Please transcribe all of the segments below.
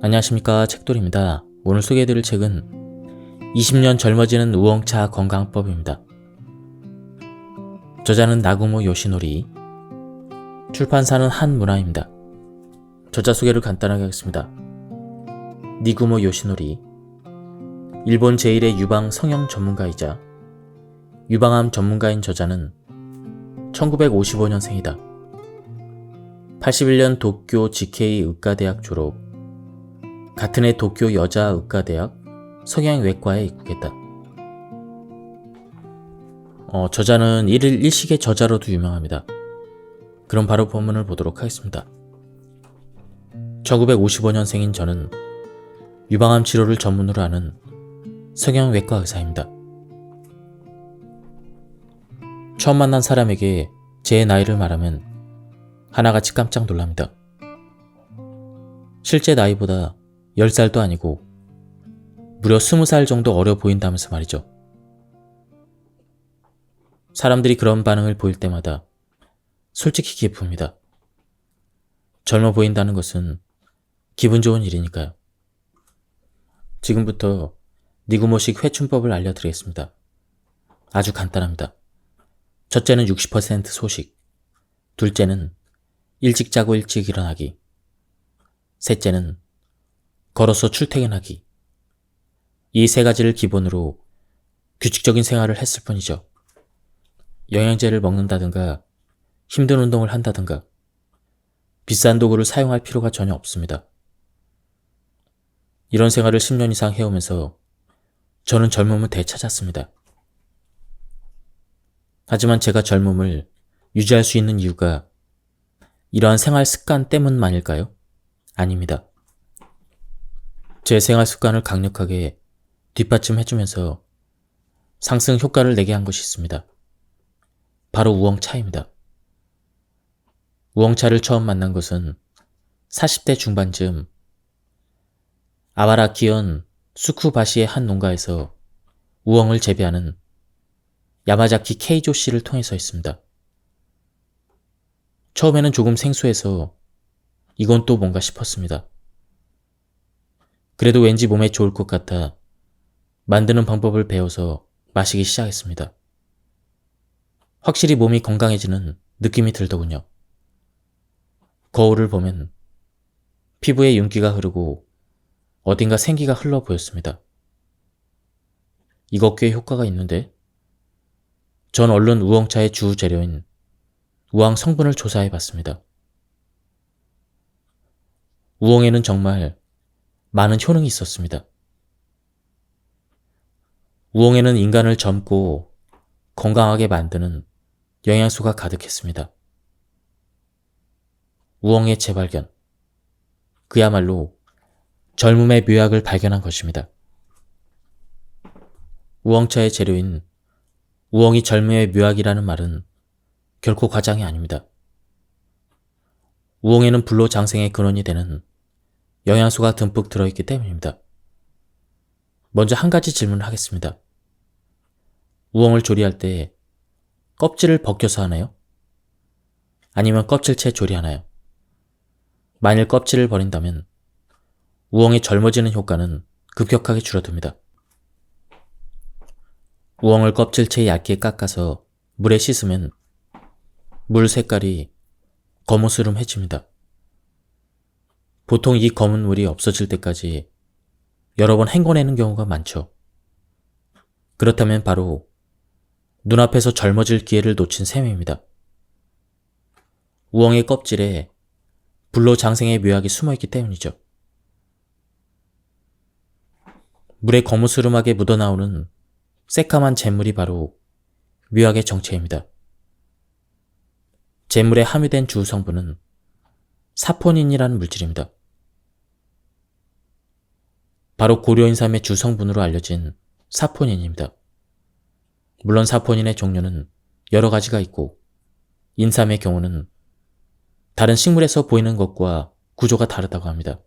안녕하십니까, 책돌입니다. 오늘 소개해드릴 책은 20년 젊어지는 우엉차 건강법입니다. 저자는 나구모 요시노리, 출판사는 한문화입니다. 저자 소개를 간단하게 하겠습니다. 니구모 요시노리, 일본 제1의 유방 성형 전문가이자 유방암 전문가인 저자는 1955년생이다. 81년 도쿄 GK 의과대학 졸업, 같은 해 도쿄 여자의과대학 성형외과에 입국했다. 저자는 일일 일식의 저자로도 유명합니다. 그럼 바로 본문을 보도록 하겠습니다. 1955년생인 저는 유방암 치료를 전문으로 하는 성형외과 의사입니다. 처음 만난 사람에게 제 나이를 말하면 하나같이 깜짝 놀랍니다. 실제 나이보다 10살도 아니고 무려 20살 정도 어려 보인다면서 말이죠. 사람들이 그런 반응을 보일 때마다 솔직히 기쁩니다. 젊어 보인다는 것은 기분 좋은 일이니까요. 지금부터 니구모식 회춘법을 알려드리겠습니다. 아주 간단합니다. 첫째는 60% 소식, 둘째는 일찍 자고 일찍 일어나기, 셋째는 걸어서 출퇴근하기. 이 세 가지를 기본으로 규칙적인 생활을 했을 뿐이죠. 영양제를 먹는다든가 힘든 운동을 한다든가 비싼 도구를 사용할 필요가 전혀 없습니다. 이런 생활을 10년 이상 해오면서 저는 젊음을 되찾았습니다. 하지만 제가 젊음을 유지할 수 있는 이유가 이러한 생활 습관 때문만일까요? 아닙니다. 제 생활 습관을 강력하게 뒷받침해주면서 상승 효과를 내게 한 것이 있습니다. 바로 우엉차입니다. 우엉차를 처음 만난 것은 40대 중반쯤 아바라키현 수쿠바시의 한 농가에서 우엉을 재배하는 야마자키 케이조 씨를 통해서였습니다. 처음에는 조금 생소해서 이건 또 뭔가 싶었습니다. 그래도 왠지 몸에 좋을 것 같아 만드는 방법을 배워서 마시기 시작했습니다. 확실히 몸이 건강해지는 느낌이 들더군요. 거울을 보면 피부에 윤기가 흐르고 어딘가 생기가 흘러 보였습니다. 이거 꽤 효과가 있는데? 전 얼른 우엉차의 주 재료인 우황 성분을 조사해봤습니다. 우엉에는 정말 많은 효능이 있었습니다. 우엉에는 인간을 젊고 건강하게 만드는 영양소가 가득했습니다. 우엉의 재발견, 그야말로 젊음의 묘약을 발견한 것입니다. 우엉차의 재료인 우엉이 젊음의 묘약이라는 말은 결코 과장이 아닙니다. 우엉에는 불로장생의 근원이 되는 영양소가 듬뿍 들어있기 때문입니다. 먼저 한 가지 질문을 하겠습니다. 우엉을 조리할 때 껍질을 벗겨서 하나요? 아니면 껍질째 조리하나요? 만일 껍질을 버린다면 우엉이 젊어지는 효과는 급격하게 줄어듭니다. 우엉을 껍질째 얇게 깎아서 물에 씻으면 물 색깔이 거무스름해집니다. 보통 이 검은 물이 없어질 때까지 여러 번 헹궈내는 경우가 많죠. 그렇다면 바로 눈앞에서 젊어질 기회를 놓친 셈입니다. 우엉의 껍질에 불로장생의 묘약이 숨어있기 때문이죠. 물에 거무스름하게 묻어나오는 새까만 잿물이 바로 묘약의 정체입니다. 잿물에 함유된 주 성분은 사포닌이라는 물질입니다. 바로 고려인삼의 주 성분으로 알려진 사포닌입니다. 물론 사포닌의 종류는 여러 가지가 있고 인삼의 경우는 다른 식물에서 보이는 것과 구조가 다르다고 합니다.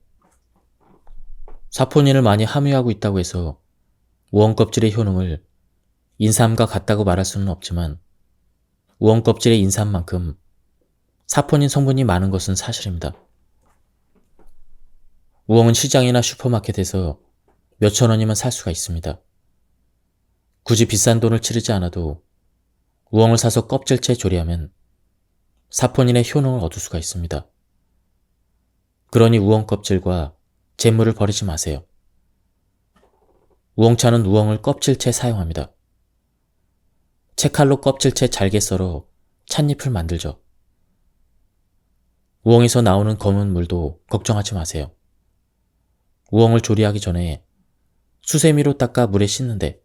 사포닌을 많이 함유하고 있다고 해서 우엉 껍질의 효능을 인삼과 같다고 말할 수는 없지만 우엉 껍질의 인삼만큼 사포닌 성분이 많은 것은 사실입니다. 우엉은 시장이나 슈퍼마켓에서 몇천 원이면 살 수가 있습니다. 굳이 비싼 돈을 치르지 않아도 우엉을 사서 껍질째 조리하면 사포닌의 효능을 얻을 수가 있습니다. 그러니 우엉 껍질과 잿물을 버리지 마세요. 우엉차는 우엉을 껍질째 사용합니다. 채칼로 껍질째 잘게 썰어 찻잎을 만들죠. 우엉에서 나오는 검은 물도 걱정하지 마세요. 우엉을 조리하기 전에 수세미로 닦아 물에 씻는데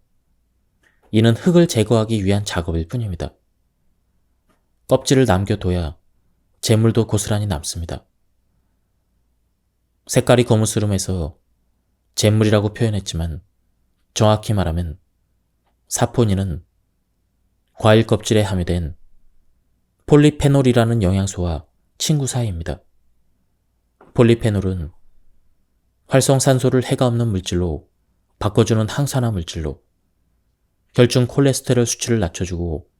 이는 흙을 제거하기 위한 작업일 뿐입니다. 껍질을 남겨둬야 잿물도 고스란히 남습니다. 색깔이 거무스름해서 잿물이라고 표현했지만 정확히 말하면 사포닌은 과일 껍질에 함유된 폴리페놀이라는 영양소와 친구 사이입니다. 폴리페놀은 활성산소를 해가 없는 물질로 바꿔주는 항산화 물질로 혈중 콜레스테롤 수치를 낮춰주고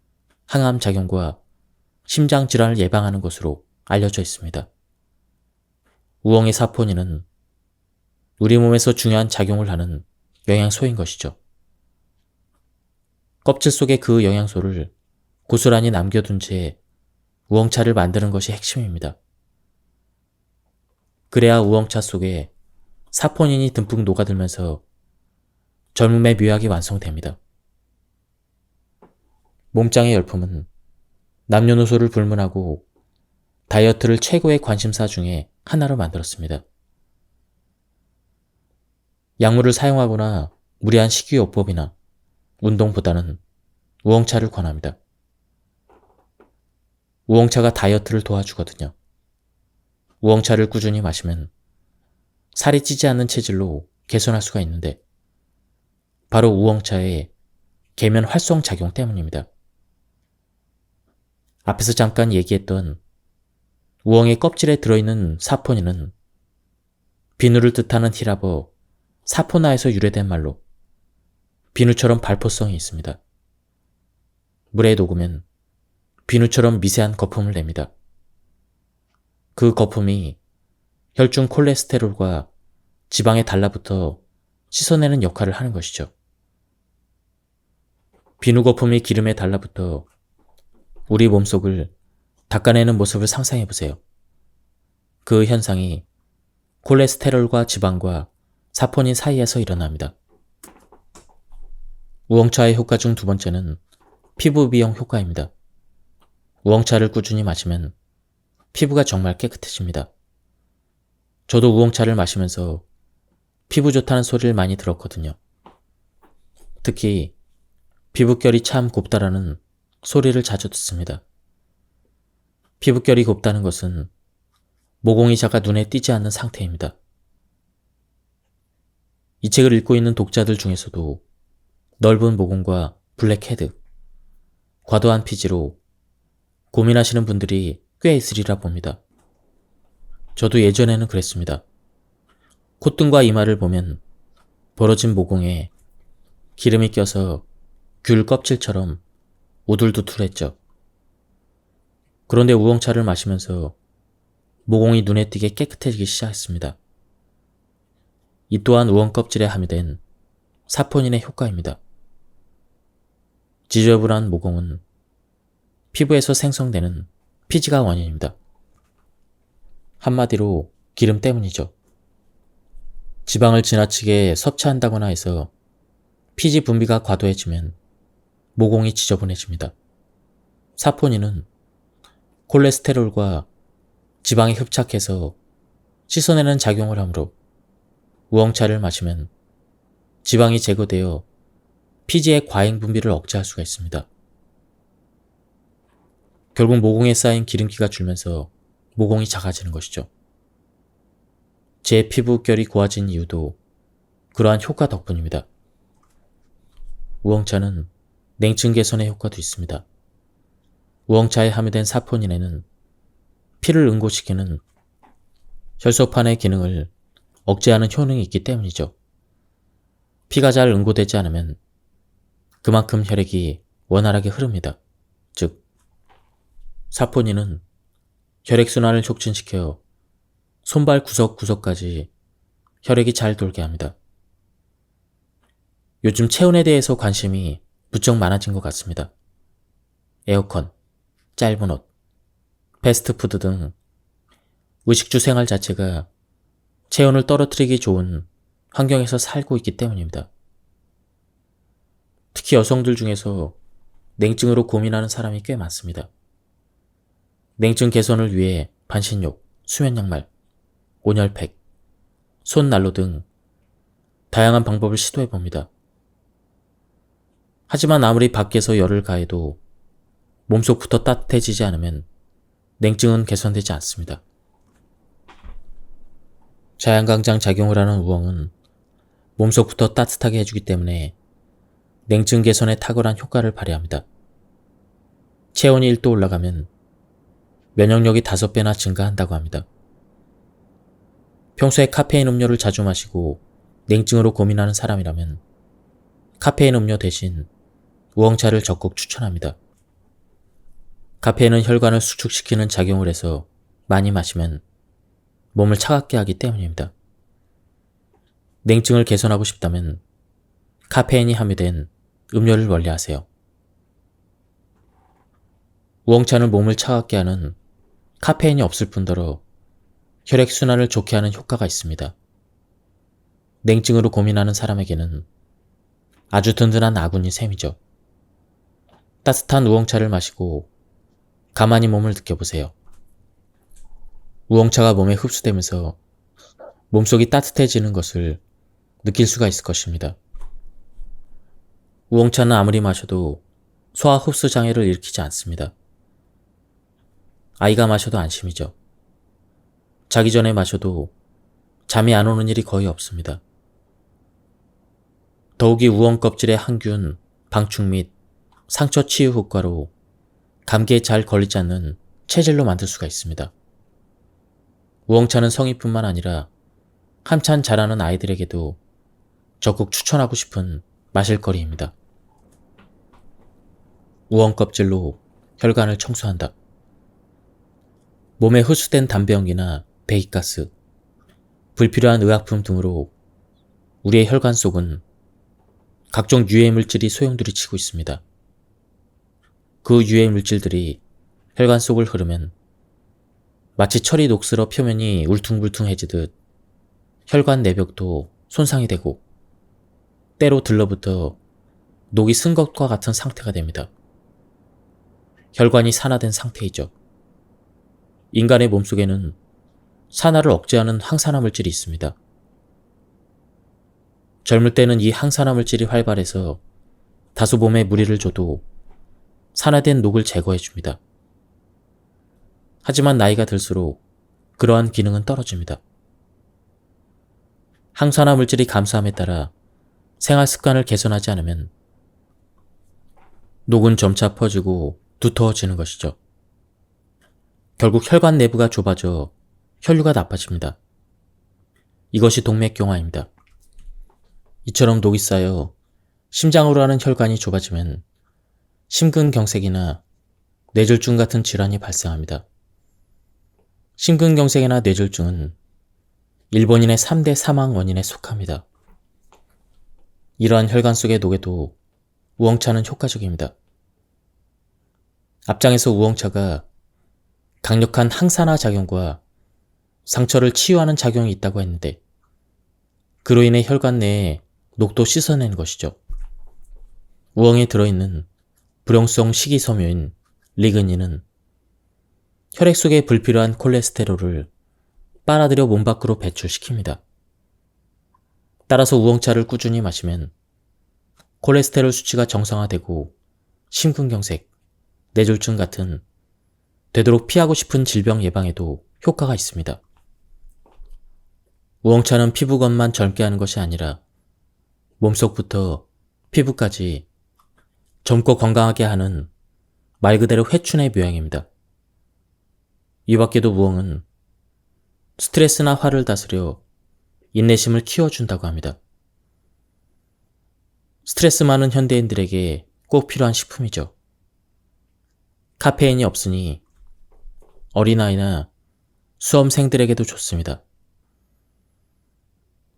항암 작용과 심장 질환을 예방하는 것으로 알려져 있습니다. 우엉의 사포닌은 우리 몸에서 중요한 작용을 하는 영양소인 것이죠. 껍질 속에 그 영양소를 고스란히 남겨둔 채 우엉차를 만드는 것이 핵심입니다. 그래야 우엉차 속에 사포닌이 듬뿍 녹아들면서 젊음의 묘약이 완성됩니다. 몸짱의 열품은 남녀노소를 불문하고 다이어트를 최고의 관심사 중에 하나로 만들었습니다. 약물을 사용하거나 무리한 식이요법이나 운동보다는 우엉차를 권합니다. 우엉차가 다이어트를 도와주거든요. 우엉차를 꾸준히 마시면 살이 찌지 않는 체질로 개선할 수가 있는데 바로 우엉차의 계면 활성 작용 때문입니다. 앞에서 잠깐 얘기했던 우엉의 껍질에 들어있는 사포닌은 비누를 뜻하는 히라버 사포나에서 유래된 말로 비누처럼 발포성이 있습니다. 물에 녹으면 비누처럼 미세한 거품을 냅니다. 그 거품이 혈중 콜레스테롤과 지방에 달라붙어 씻어내는 역할을 하는 것이죠. 비누 거품이 기름에 달라붙어 우리 몸속을 닦아내는 모습을 상상해보세요. 그 현상이 콜레스테롤과 지방과 사포닌 사이에서 일어납니다. 우엉차의 효과 중 두 번째는 피부 미용 효과입니다. 우엉차를 꾸준히 마시면 피부가 정말 깨끗해집니다. 저도 우엉차를 마시면서 피부 좋다는 소리를 많이 들었거든요. 특히 피부결이 참 곱다라는 소리를 자주 듣습니다. 피부결이 곱다는 것은 모공이 작아 눈에 띄지 않는 상태입니다. 이 책을 읽고 있는 독자들 중에서도 넓은 모공과 블랙헤드, 과도한 피지로 고민하시는 분들이 꽤 있으리라 봅니다. 저도 예전에는 그랬습니다. 콧등과 이마를 보면 벌어진 모공에 기름이 껴서 귤 껍질처럼 우둘두툴했죠. 그런데 우엉차를 마시면서 모공이 눈에 띄게 깨끗해지기 시작했습니다. 이 또한 우엉 껍질에 함유된 사포닌의 효과입니다. 지저분한 모공은 피부에서 생성되는 피지가 원인입니다. 한마디로 기름 때문이죠. 지방을 지나치게 섭취한다거나 해서 피지 분비가 과도해지면 모공이 지저분해집니다. 사포닌은 콜레스테롤과 지방에 흡착해서 씻어내는 작용을 하므로 우엉차를 마시면 지방이 제거되어 피지의 과잉 분비를 억제할 수가 있습니다. 결국 모공에 쌓인 기름기가 줄면서 모공이 작아지는 것이죠. 제 피부결이 고와진 이유도 그러한 효과 덕분입니다. 우엉차는 냉증 개선의 효과도 있습니다. 우엉차에 함유된 사포닌에는 피를 응고시키는 혈소판의 기능을 억제하는 효능이 있기 때문이죠. 피가 잘 응고되지 않으면 그만큼 혈액이 원활하게 흐릅니다. 즉, 사포닌은 혈액순환을 촉진시켜 손발 구석구석까지 혈액이 잘 돌게 합니다. 요즘 체온에 대해서 관심이 부쩍 많아진 것 같습니다. 에어컨, 짧은 옷, 패스트푸드 등 의식주 생활 자체가 체온을 떨어뜨리기 좋은 환경에서 살고 있기 때문입니다. 특히 여성들 중에서 냉증으로 고민하는 사람이 꽤 많습니다. 냉증 개선을 위해 반신욕, 수면 양말, 온열팩, 손난로 등 다양한 방법을 시도해 봅니다. 하지만 아무리 밖에서 열을 가해도 몸속부터 따뜻해지지 않으면 냉증은 개선되지 않습니다. 자양강장 작용을 하는 우엉은 몸속부터 따뜻하게 해주기 때문에 냉증 개선에 탁월한 효과를 발휘합니다. 체온이 1도 올라가면 면역력이 5배나 증가한다고 합니다. 평소에 카페인 음료를 자주 마시고 냉증으로 고민하는 사람이라면 카페인 음료 대신 우엉차를 적극 추천합니다. 카페인은 혈관을 수축시키는 작용을 해서 많이 마시면 몸을 차갑게 하기 때문입니다. 냉증을 개선하고 싶다면 카페인이 함유된 음료를 멀리하세요. 우엉차는 몸을 차갑게 하는 카페인이 없을 뿐더러 혈액순환을 좋게 하는 효과가 있습니다. 냉증으로 고민하는 사람에게는 아주 든든한 아군인 셈이죠. 따뜻한 우엉차를 마시고 가만히 몸을 느껴보세요. 우엉차가 몸에 흡수되면서 몸속이 따뜻해지는 것을 느낄 수가 있을 것입니다. 우엉차는 아무리 마셔도 소화 흡수 장애를 일으키지 않습니다. 아이가 마셔도 안심이죠. 자기 전에 마셔도 잠이 안 오는 일이 거의 없습니다. 더욱이 우엉 껍질의 항균, 방충 및 상처 치유 효과로 감기에 잘 걸리지 않는 체질로 만들 수가 있습니다. 우엉차는 성인뿐만 아니라 한참 자라는 아이들에게도 적극 추천하고 싶은 마실거리입니다. 우엉 껍질로 혈관을 청소한다. 몸에 흡수된 담배연기나 배기가스, 불필요한 의약품 등으로 우리의 혈관 속은 각종 유해 물질이 소용돌이 치고 있습니다. 그 유해 물질들이 혈관 속을 흐르면 마치 철이 녹슬어 표면이 울퉁불퉁해지듯 혈관 내벽도 손상이 되고 때로 들러붙어 녹이 쓴 것과 같은 상태가 됩니다. 혈관이 산화된 상태이죠. 인간의 몸속에는 산화를 억제하는 항산화 물질이 있습니다. 젊을 때는 이 항산화 물질이 활발해서 다소 몸에 무리를 줘도 산화된 녹을 제거해줍니다. 하지만 나이가 들수록 그러한 기능은 떨어집니다. 항산화 물질이 감소함에 따라 생활 습관을 개선하지 않으면 녹은 점차 퍼지고 두터워지는 것이죠. 결국 혈관 내부가 좁아져 혈류가 나빠집니다. 이것이 동맥경화입니다. 이처럼 녹이 쌓여 심장으로 하는 혈관이 좁아지면 심근경색이나 뇌졸중 같은 질환이 발생합니다. 심근경색이나 뇌졸중은 일본인의 3대 사망 원인에 속합니다. 이러한 혈관 속의 녹에도 우엉차는 효과적입니다. 앞장에서 우엉차가 강력한 항산화 작용과 상처를 치유하는 작용이 있다고 했는데 그로 인해 혈관 내에 녹도 씻어내는 것이죠. 우엉에 들어있는 불용성 식이섬유인 리그닌은 혈액 속에 불필요한 콜레스테롤을 빨아들여 몸 밖으로 배출시킵니다. 따라서 우엉차를 꾸준히 마시면 콜레스테롤 수치가 정상화되고 심근경색, 뇌졸중 같은 되도록 피하고 싶은 질병 예방에도 효과가 있습니다. 우엉차는 피부건만 젊게 하는 것이 아니라 몸속부터 피부까지 젊고 건강하게 하는 말 그대로 회춘의 묘양입니다. 이 밖에도 우엉은 스트레스나 화를 다스려 인내심을 키워준다고 합니다. 스트레스 많은 현대인들에게 꼭 필요한 식품이죠. 카페인이 없으니 어린아이나 수험생들에게도 좋습니다.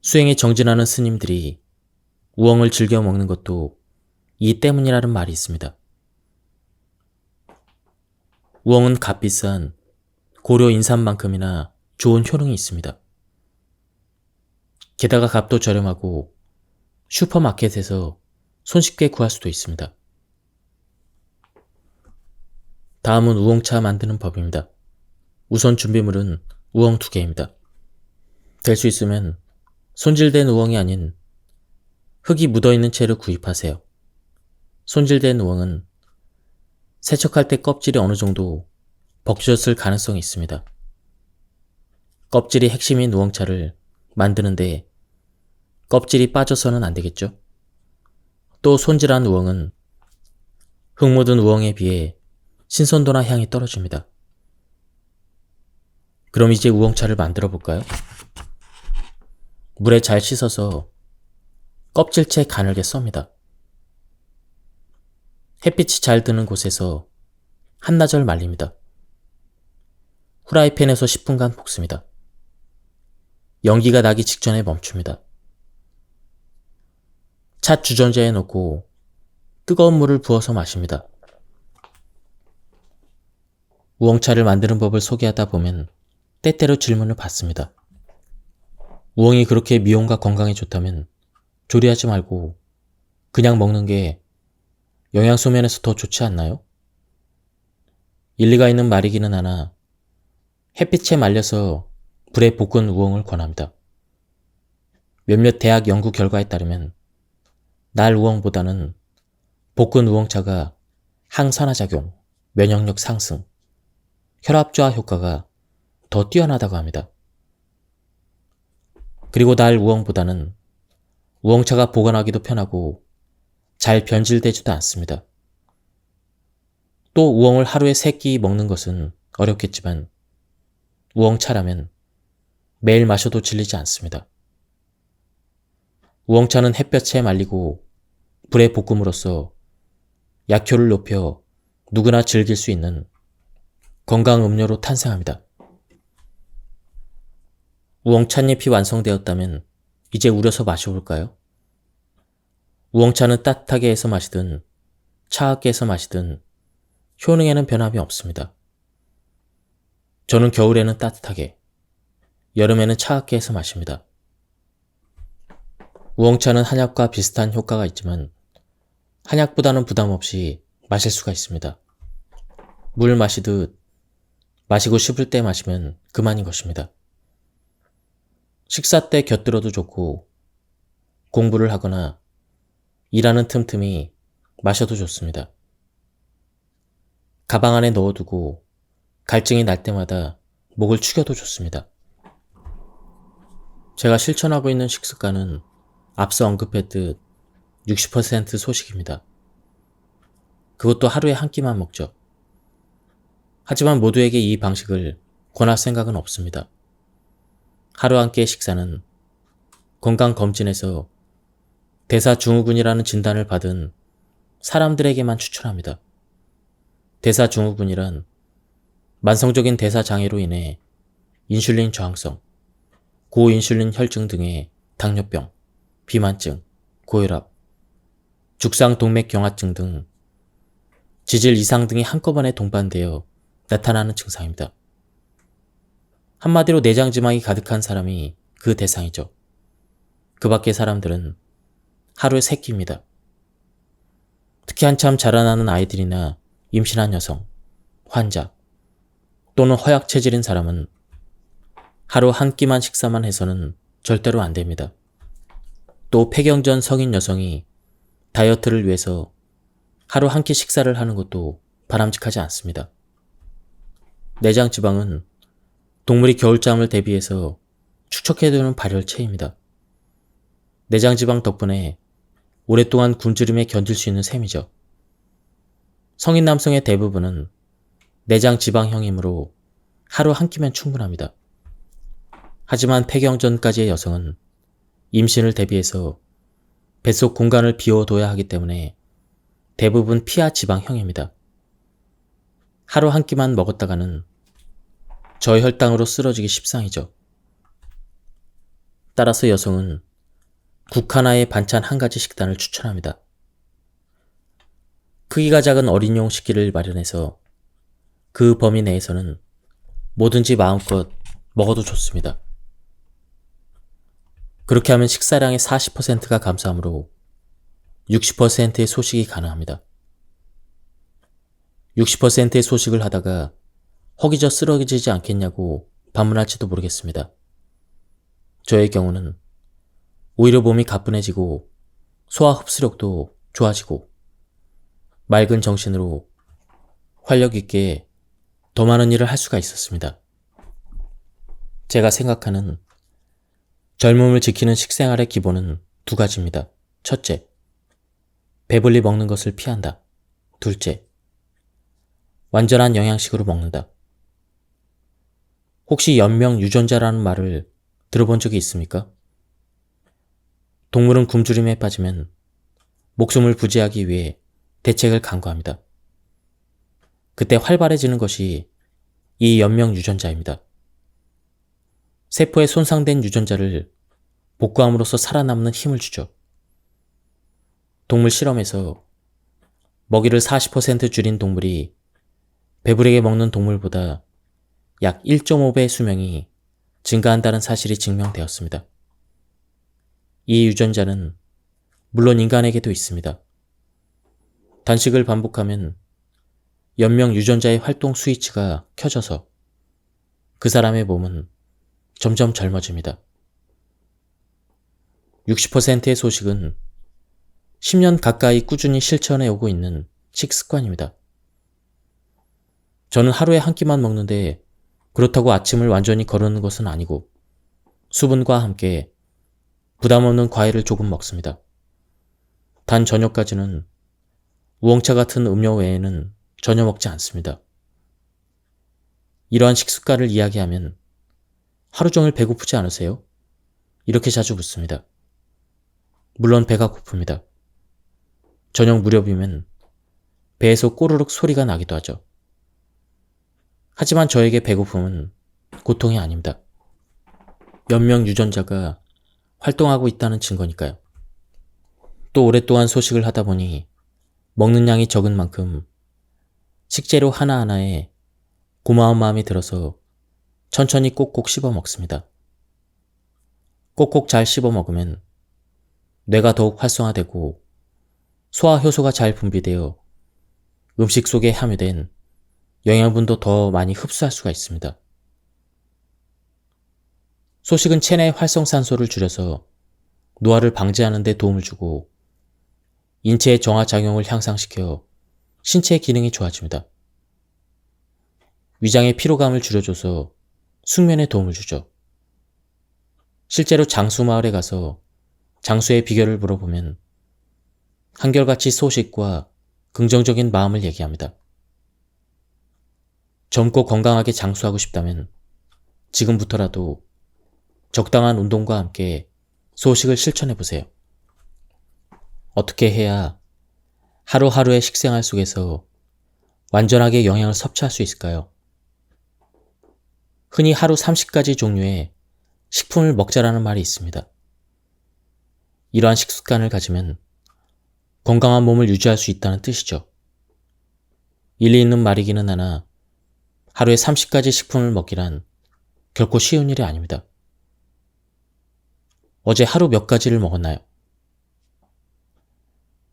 수행에 정진하는 스님들이 우엉을 즐겨 먹는 것도 이 때문이라는 말이 있습니다. 우엉은 값비싼 고려 인삼만큼이나 좋은 효능이 있습니다. 게다가 값도 저렴하고 슈퍼마켓에서 손쉽게 구할 수도 있습니다. 다음은 우엉차 만드는 법입니다. 우선 준비물은 우엉 2개입니다. 될 수 있으면 손질된 우엉이 아닌 흙이 묻어있는 채를 구입하세요. 손질된 우엉은 세척할 때 껍질이 어느 정도 벗겨졌을 가능성이 있습니다. 껍질이 핵심인 우엉차를 만드는데 껍질이 빠져서는 안 되겠죠? 또 손질한 우엉은 흙 묻은 우엉에 비해 신선도나 향이 떨어집니다. 그럼 이제 우엉차를 만들어 볼까요? 물에 잘 씻어서 껍질째 가늘게 썹니다. 햇빛이 잘 드는 곳에서 한나절 말립니다. 후라이팬에서 10분간 볶습니다. 연기가 나기 직전에 멈춥니다. 차 주전자에 넣고 뜨거운 물을 부어서 마십니다. 우엉차를 만드는 법을 소개하다 보면 때때로 질문을 받습니다. 우엉이 그렇게 미용과 건강에 좋다면 조리하지 말고 그냥 먹는 게 영양소 면에서 더 좋지 않나요? 일리가 있는 말이기는 하나 햇빛에 말려서 불에 볶은 우엉을 권합니다. 몇몇 대학 연구 결과에 따르면 날 우엉보다는 볶은 우엉차가 항산화작용, 면역력 상승, 혈압 저하 효과가 더 뛰어나다고 합니다. 그리고 날 우엉보다는 우엉차가 보관하기도 편하고 잘 변질되지도 않습니다. 또 우엉을 하루에 3끼 먹는 것은 어렵겠지만 우엉차라면 매일 마셔도 질리지 않습니다. 우엉차는 햇볕에 말리고 불에 볶음으로써 약효를 높여 누구나 즐길 수 있는 건강 음료로 탄생합니다. 우엉찻잎이 완성되었다면 이제 우려서 마셔볼까요? 우엉차는 따뜻하게 해서 마시든 차갑게 해서 마시든 효능에는 변함이 없습니다. 저는 겨울에는 따뜻하게, 여름에는 차갑게 해서 마십니다. 우엉차는 한약과 비슷한 효과가 있지만 한약보다는 부담 없이 마실 수가 있습니다. 물 마시듯 마시고 싶을 때 마시면 그만인 것입니다. 식사 때 곁들여도 좋고 공부를 하거나 일하는 틈틈이 마셔도 좋습니다. 가방 안에 넣어두고 갈증이 날 때마다 목을 축여도 좋습니다. 제가 실천하고 있는 식습관은 앞서 언급했듯 60% 소식입니다. 그것도 하루에 한 끼만 먹죠. 하지만 모두에게 이 방식을 권할 생각은 없습니다. 하루 한 끼의 식사는 건강검진에서 대사증후군이라는 진단을 받은 사람들에게만 추천합니다. 대사증후군이란 만성적인 대사장애로 인해 인슐린 저항성, 고인슐린 혈증 등의 당뇨병, 비만증, 고혈압, 죽상동맥경화증 등 지질 이상 등이 한꺼번에 동반되어 나타나는 증상입니다. 한마디로 내장지방이 가득한 사람이 그 대상이죠. 그 밖의 사람들은 하루에 3끼입니다. 특히 한참 자라나는 아이들이나 임신한 여성, 환자 또는 허약 체질인 사람은 하루 한 끼만 식사만 해서는 절대로 안 됩니다. 또 폐경전 성인 여성이 다이어트를 위해서 하루 한 끼 식사를 하는 것도 바람직하지 않습니다. 내장 지방은 동물이 겨울잠을 대비해서 축적해두는 발열체입니다. 내장 지방 덕분에 오랫동안 굶주림에 견딜 수 있는 셈이죠. 성인 남성의 대부분은 내장 지방형이므로 하루 한 끼면 충분합니다. 하지만 폐경전까지의 여성은 임신을 대비해서 뱃속 공간을 비워둬야 하기 때문에 대부분 피하 지방형입니다. 하루 한 끼만 먹었다가는 저혈당으로 쓰러지기 십상이죠. 따라서 여성은 국 하나에 반찬 한 가지 식단을 추천합니다. 크기가 작은 어린이용 식기를 마련해서 그 범위 내에서는 뭐든지 마음껏 먹어도 좋습니다. 그렇게 하면 식사량의 40%가 감소하므로 60%의 소식이 가능합니다. 60%의 소식을 하다가 허기져 쓰러지지 않겠냐고 반문할지도 모르겠습니다. 저의 경우는 오히려 몸이 가뿐해지고 소화 흡수력도 좋아지고 맑은 정신으로 활력 있게 더 많은 일을 할 수가 있었습니다. 제가 생각하는 젊음을 지키는 식생활의 기본은 두 가지입니다. 첫째, 배불리 먹는 것을 피한다. 둘째, 완전한 영양식으로 먹는다. 혹시 연명 유전자라는 말을 들어본 적이 있습니까? 동물은 굶주림에 빠지면 목숨을 부지하기 위해 대책을 강구합니다. 그때 활발해지는 것이 이 연명 유전자입니다. 세포에 손상된 유전자를 복구함으로써 살아남는 힘을 주죠. 동물 실험에서 먹이를 40% 줄인 동물이 배부르게 먹는 동물보다 약 1.5배 수명이 증가한다는 사실이 증명되었습니다. 이 유전자는 물론 인간에게도 있습니다. 단식을 반복하면 연명 유전자의 활동 스위치가 켜져서 그 사람의 몸은 점점 젊어집니다. 60%의 소식은 10년 가까이 꾸준히 실천해 오고 있는 식습관입니다. 저는 하루에 한 끼만 먹는데 그렇다고 아침을 완전히 거르는 것은 아니고 수분과 함께 부담 없는 과일을 조금 먹습니다. 단 저녁까지는 우엉차 같은 음료 외에는 전혀 먹지 않습니다. 이러한 식습관을 이야기하면 하루 종일 배고프지 않으세요? 이렇게 자주 묻습니다. 물론 배가 고픕니다. 저녁 무렵이면 배에서 꼬르륵 소리가 나기도 하죠. 하지만 저에게 배고픔은 고통이 아닙니다. 연명 유전자가 활동하고 있다는 증거니까요. 또 오랫동안 소식을 하다 보니 먹는 양이 적은 만큼 식재료 하나하나에 고마운 마음이 들어서 천천히 꼭꼭 씹어 먹습니다. 꼭꼭 잘 씹어 먹으면 뇌가 더욱 활성화되고 소화 효소가 잘 분비되어 음식 속에 함유된 영양분도 더 많이 흡수할 수가 있습니다. 소식은 체내 활성산소를 줄여서 노화를 방지하는 데 도움을 주고 인체의 정화작용을 향상시켜 신체의 기능이 좋아집니다. 위장의 피로감을 줄여줘서 숙면에 도움을 주죠. 실제로 장수 마을에 가서 장수의 비결을 물어보면 한결같이 소식과 긍정적인 마음을 얘기합니다. 젊고 건강하게 장수하고 싶다면 지금부터라도 적당한 운동과 함께 소식을 실천해보세요. 어떻게 해야 하루하루의 식생활 속에서 완전하게 영양을 섭취할 수 있을까요? 흔히 하루 30가지 종류의 식품을 먹자라는 말이 있습니다. 이러한 식습관을 가지면 건강한 몸을 유지할 수 있다는 뜻이죠. 일리 있는 말이기는 하나 하루에 30가지 식품을 먹기란 결코 쉬운 일이 아닙니다. 어제 하루 몇 가지를 먹었나요?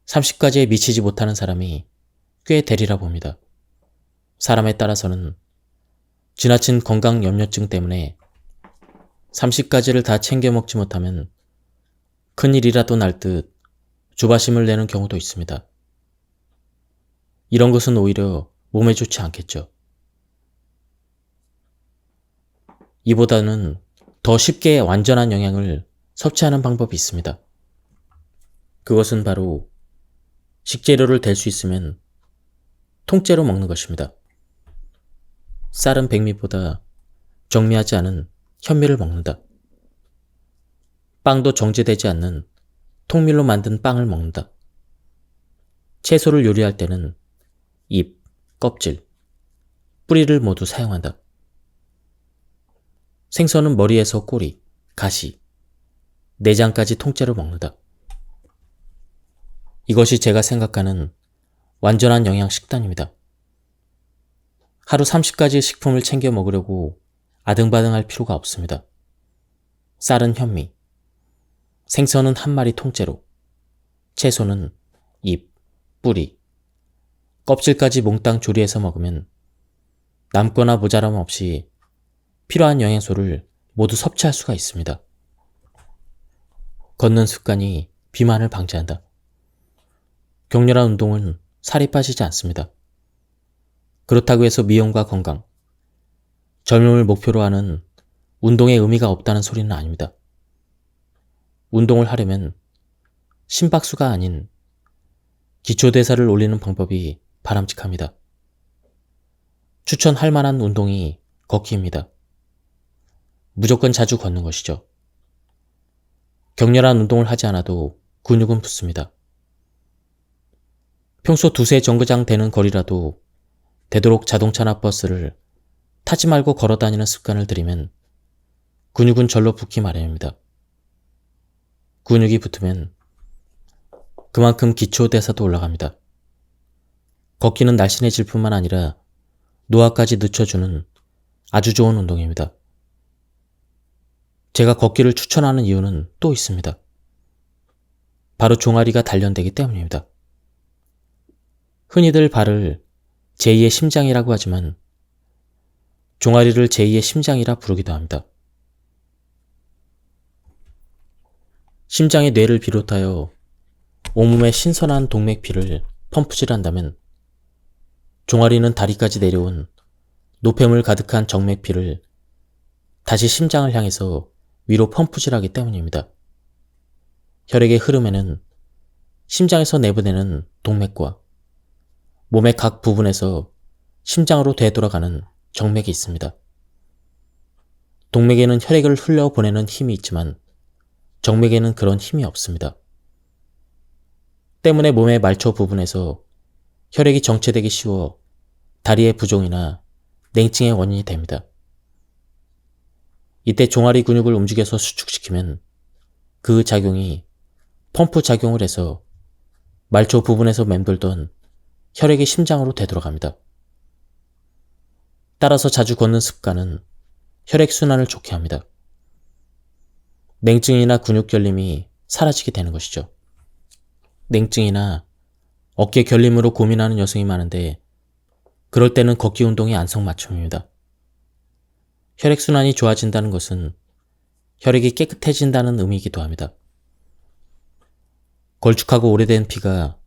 30가지에 미치지 못하는 사람이 꽤 되리라 봅니다. 사람에 따라서는 지나친 건강 염려증 때문에 30가지를 다 챙겨 먹지 못하면 큰일이라도 날 듯 조바심을 내는 경우도 있습니다. 이런 것은 오히려 몸에 좋지 않겠죠. 이보다는 더 쉽게 완전한 영양을 섭취하는 방법이 있습니다. 그것은 바로 식재료를 댈 수 있으면 통째로 먹는 것입니다. 쌀은 백미보다 정미하지 않은 현미를 먹는다. 빵도 정제되지 않는 통밀로 만든 빵을 먹는다. 채소를 요리할 때는 잎, 껍질, 뿌리를 모두 사용한다. 생선은 머리에서 꼬리, 가시, 내장까지 통째로 먹는다. 이것이 제가 생각하는 완전한 영양 식단입니다. 하루 30가지의 식품을 챙겨 먹으려고 아등바등할 필요가 없습니다. 쌀은 현미, 생선은 한 마리 통째로, 채소는 잎, 뿌리, 껍질까지 몽땅 조리해서 먹으면 남거나 모자람 없이 필요한 영양소를 모두 섭취할 수가 있습니다. 걷는 습관이 비만을 방지한다. 격렬한 운동은 살이 빠지지 않습니다. 그렇다고 해서 미용과 건강, 젊음을 목표로 하는 운동에 의미가 없다는 소리는 아닙니다. 운동을 하려면 심박수가 아닌 기초대사를 올리는 방법이 바람직합니다. 추천할 만한 운동이 걷기입니다. 무조건 자주 걷는 것이죠. 격렬한 운동을 하지 않아도 근육은 붙습니다. 평소 두세 정거장 되는 거리라도 되도록 자동차나 버스를 타지 말고 걸어 다니는 습관을 들이면 근육은 절로 붙기 마련입니다. 근육이 붙으면 그만큼 기초대사도 올라갑니다. 걷기는 날씬해질 뿐만 아니라 노화까지 늦춰주는 아주 좋은 운동입니다. 제가 걷기를 추천하는 이유는 또 있습니다. 바로 종아리가 단련되기 때문입니다. 흔히들 발을 제2의 심장이라고 하지만 종아리를 제2의 심장이라 부르기도 합니다. 심장이 뇌를 비롯하여 온몸에 신선한 동맥피를 펌프질한다면 종아리는 다리까지 내려온 노폐물 가득한 정맥피를 다시 심장을 향해서 위로 펌프질하기 때문입니다. 혈액의 흐름에는 심장에서 내보내는 동맥과 몸의 각 부분에서 심장으로 되돌아가는 정맥이 있습니다. 동맥에는 혈액을 흘려보내는 힘이 있지만 정맥에는 그런 힘이 없습니다. 때문에 몸의 말초 부분에서 혈액이 정체되기 쉬워 다리의 부종이나 냉증의 원인이 됩니다. 이때 종아리 근육을 움직여서 수축시키면 그 작용이 펌프 작용을 해서 말초 부분에서 맴돌던 혈액이 심장으로 되돌아갑니다. 따라서 자주 걷는 습관은 혈액순환을 좋게 합니다. 냉증이나 근육 결림이 사라지게 되는 것이죠. 냉증이나 어깨 결림으로 고민하는 여성이 많은데 그럴 때는 걷기 운동이 안성맞춤입니다. 혈액순환이 좋아진다는 것은 혈액이 깨끗해진다는 의미이기도 합니다. 걸쭉하고 오래된 피가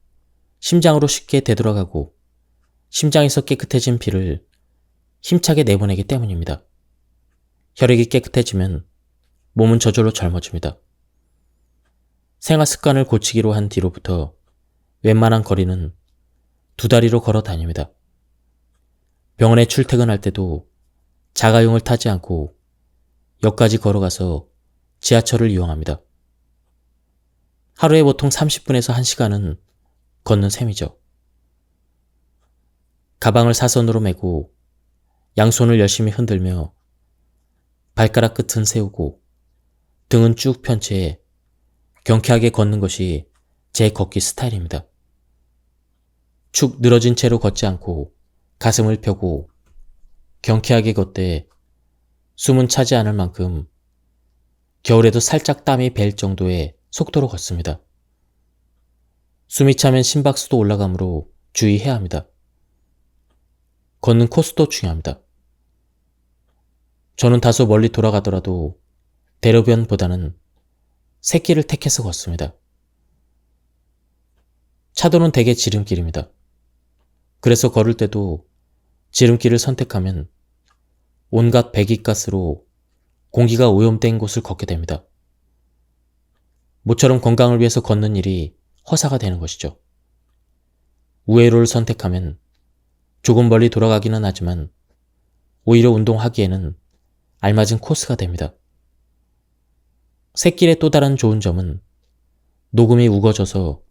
심장으로 쉽게 되돌아가고 심장에서 깨끗해진 피를 힘차게 내보내기 때문입니다. 혈액이 깨끗해지면 몸은 저절로 젊어집니다. 생활 습관을 고치기로 한 뒤로부터 웬만한 거리는 두 다리로 걸어 다닙니다. 병원에 출퇴근할 때도 자가용을 타지 않고 역까지 걸어가서 지하철을 이용합니다. 하루에 보통 30분에서 1시간은 걷는 셈이죠. 가방을 사선으로 메고 양손을 열심히 흔들며 발가락 끝은 세우고 등은 쭉 편 채 경쾌하게 걷는 것이 제 걷기 스타일입니다. 축 늘어진 채로 걷지 않고 가슴을 펴고 경쾌하게 걷되 숨은 차지 않을 만큼 겨울에도 살짝 땀이 벨 정도의 속도로 걷습니다. 숨이 차면 심박수도 올라가므로 주의해야 합니다. 걷는 코스도 중요합니다. 저는 다소 멀리 돌아가더라도 대로변보다는 샛길을 택해서 걷습니다. 차도는 대개 지름길입니다. 그래서 걸을 때도 지름길을 선택하면 온갖 배기가스로 공기가 오염된 곳을 걷게 됩니다. 모처럼 건강을 위해서 걷는 일이 허사가 되는 것이죠. 우회로를 선택하면 조금 멀리 돌아가기는 하지만 오히려 운동하기에는 알맞은 코스가 됩니다. 샛길의 또 다른 좋은 점은 녹음이 우거져서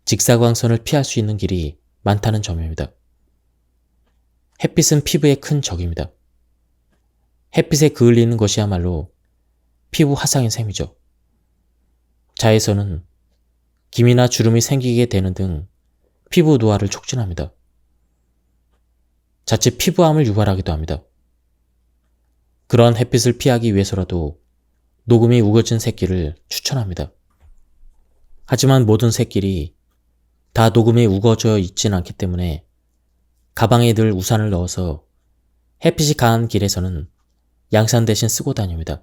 직사광선을 피할 수 있는 길이 많다는 점입니다. 햇빛은 피부의 큰 적입니다. 햇빛에 그을리는 것이야말로 피부 화상인 셈이죠. 자외선은 김이나 주름이 생기게 되는 등 피부 노화를 촉진합니다. 자칫 피부암을 유발하기도 합니다. 그러한 햇빛을 피하기 위해서라도 녹음이 우거진 새끼를 추천합니다. 하지만 모든 새끼리 다 녹음이 우거져 있진 않기 때문에 가방에 늘 우산을 넣어서 햇빛이 강한 길에서는 양산 대신 쓰고 다닙니다.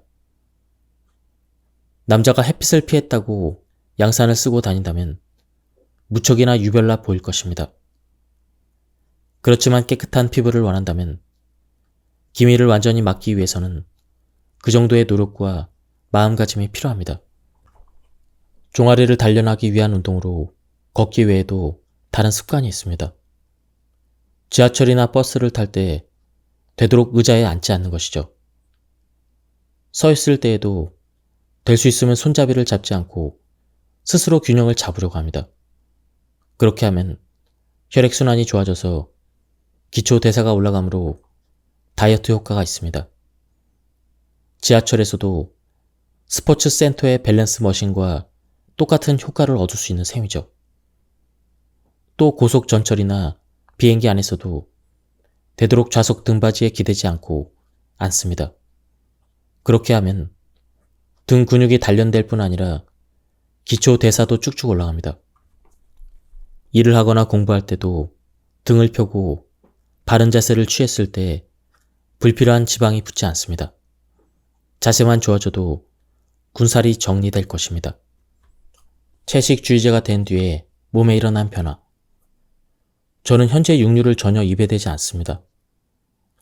남자가 햇빛을 피했다고 양산을 쓰고 다닌다면 무척이나 유별나 보일 것입니다. 그렇지만 깨끗한 피부를 원한다면 기미를 완전히 막기 위해서는 그 정도의 노력과 마음가짐이 필요합니다. 종아리를 단련하기 위한 운동으로 걷기 외에도 다른 습관이 있습니다. 지하철이나 버스를 탈 때 되도록 의자에 앉지 않는 것이죠. 서 있을 때에도 될 수 있으면 손잡이를 잡지 않고 스스로 균형을 잡으려고 합니다. 그렇게 하면 혈액순환이 좋아져서 기초 대사가 올라가므로 다이어트 효과가 있습니다. 지하철에서도 스포츠 센터의 밸런스 머신과 똑같은 효과를 얻을 수 있는 셈이죠. 또 고속 전철이나 비행기 안에서도 되도록 좌석 등받이에 기대지 않고 앉습니다. 그렇게 하면 등 근육이 단련될 뿐 아니라 기초 대사도 쭉쭉 올라갑니다. 일을 하거나 공부할 때도 등을 펴고 바른 자세를 취했을 때 불필요한 지방이 붙지 않습니다. 자세만 좋아져도 군살이 정리될 것입니다. 채식주의자가 된 뒤에 몸에 일어난 변화. 저는 현재 육류를 전혀 입에 대지 않습니다.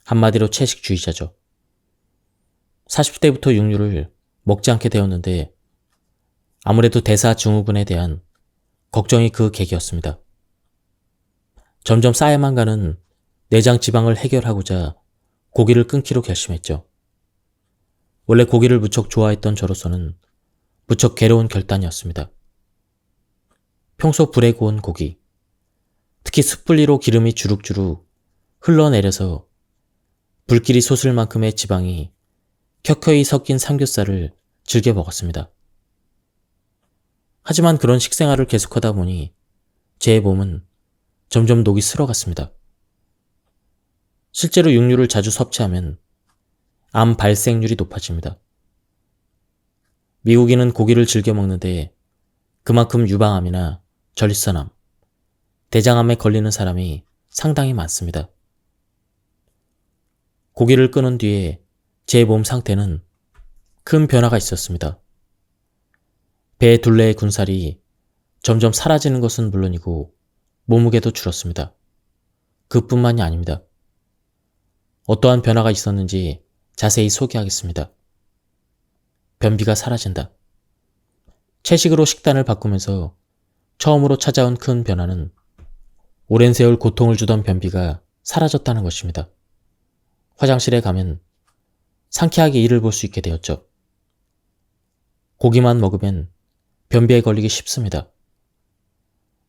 한마디로 채식주의자죠. 40대부터 육류를 먹지 않게 되었는데 아무래도 대사증후군에 대한 걱정이 그 계기였습니다. 점점 쌓여만 가는 내장 지방을 해결하고자 고기를 끊기로 결심했죠. 원래 고기를 무척 좋아했던 저로서는 무척 괴로운 결단이었습니다. 평소 불에 구운 고기, 특히 숯불리로 기름이 주룩주룩 흘러내려서 불길이 솟을 만큼의 지방이 켜켜이 섞인 삼겹살을 즐겨 먹었습니다. 하지만 그런 식생활을 계속하다 보니 제 몸은 점점 녹이 슬어갔습니다. 실제로 육류를 자주 섭취하면 암 발생률이 높아집니다. 미국인은 고기를 즐겨 먹는데 그만큼 유방암이나 전립선암, 대장암에 걸리는 사람이 상당히 많습니다. 고기를 끊은 뒤에 제 몸 상태는 큰 변화가 있었습니다. 배 둘레의 군살이 점점 사라지는 것은 물론이고 몸무게도 줄었습니다. 그뿐만이 아닙니다. 어떠한 변화가 있었는지 자세히 소개하겠습니다. 변비가 사라진다. 채식으로 식단을 바꾸면서 처음으로 찾아온 큰 변화는 오랜 세월 고통을 주던 변비가 사라졌다는 것입니다. 화장실에 가면 상쾌하게 이를 볼 수 있게 되었죠. 고기만 먹으면 변비에 걸리기 쉽습니다.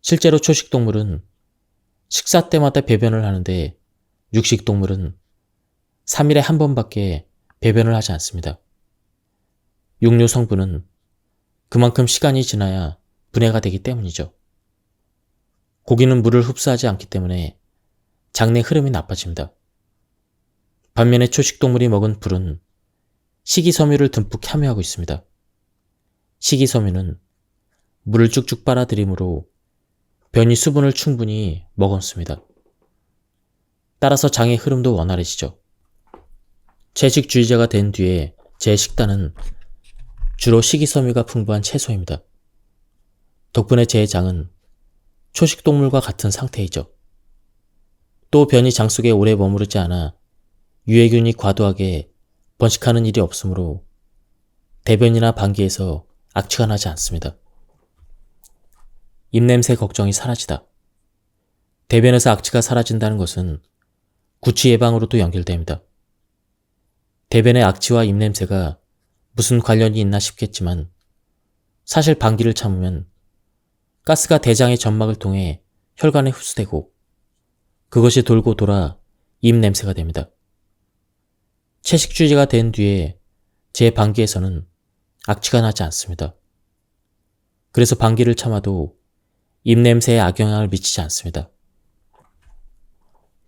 실제로 초식동물은 식사 때마다 배변을 하는데 육식동물은 3일에 한 번밖에 배변을 하지 않습니다. 육류 성분은 그만큼 시간이 지나야 분해가 되기 때문이죠. 고기는 물을 흡수하지 않기 때문에 장내 흐름이 나빠집니다. 반면에 초식동물이 먹은 풀은 식이섬유를 듬뿍 함유하고 있습니다. 식이섬유는 물을 쭉쭉 빨아들이므로 변이 수분을 충분히 머금습니다. 따라서 장의 흐름도 원활해지죠. 채식주의자가 된 뒤에 제 식단은 주로 식이섬유가 풍부한 채소입니다. 덕분에 제 장은 초식동물과 같은 상태이죠. 또 변이 장 속에 오래 머무르지 않아 유해균이 과도하게 번식하는 일이 없으므로 대변이나 방귀에서 악취가 나지 않습니다. 입냄새 걱정이 사라지다. 대변에서 악취가 사라진다는 것은 구취 예방으로도 연결됩니다. 대변의 악취와 입냄새가 무슨 관련이 있나 싶겠지만 사실 방귀를 참으면 가스가 대장의 점막을 통해 혈관에 흡수되고 그것이 돌고 돌아 입냄새가 됩니다. 채식주의자가 된 뒤에 제 방귀에서는 악취가 나지 않습니다. 그래서 방귀를 참아도 입냄새에 악영향을 미치지 않습니다.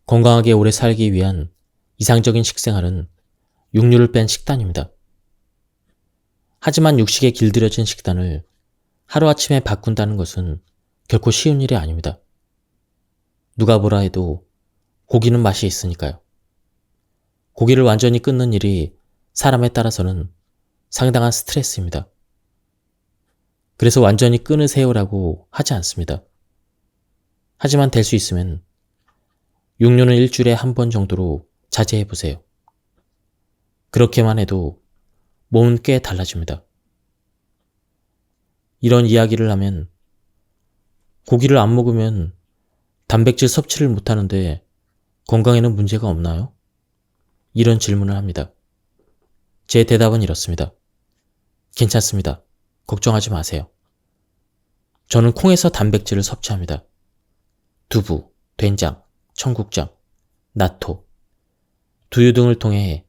건강하게 오래 살기 위한 이상적인 식생활은 육류를 뺀 식단입니다. 하지만 육식에 길들여진 식단을 하루아침에 바꾼다는 것은 결코 쉬운 일이 아닙니다. 누가 뭐라 해도 고기는 맛이 있으니까요. 고기를 완전히 끊는 일이 사람에 따라서는 상당한 스트레스입니다. 그래서 완전히 끊으세요라고 하지 않습니다. 하지만 될 수 있으면 육류는 일주일에 한 번 정도로 자제해보세요. 그렇게만 해도 몸은 꽤 달라집니다. 이런 이야기를 하면 고기를 안 먹으면 단백질 섭취를 못하는데 건강에는 문제가 없나요? 이런 질문을 합니다. 제 대답은 이렇습니다. 괜찮습니다. 걱정하지 마세요. 저는 콩에서 단백질을 섭취합니다. 두부, 된장, 청국장, 나토, 두유 등을 통해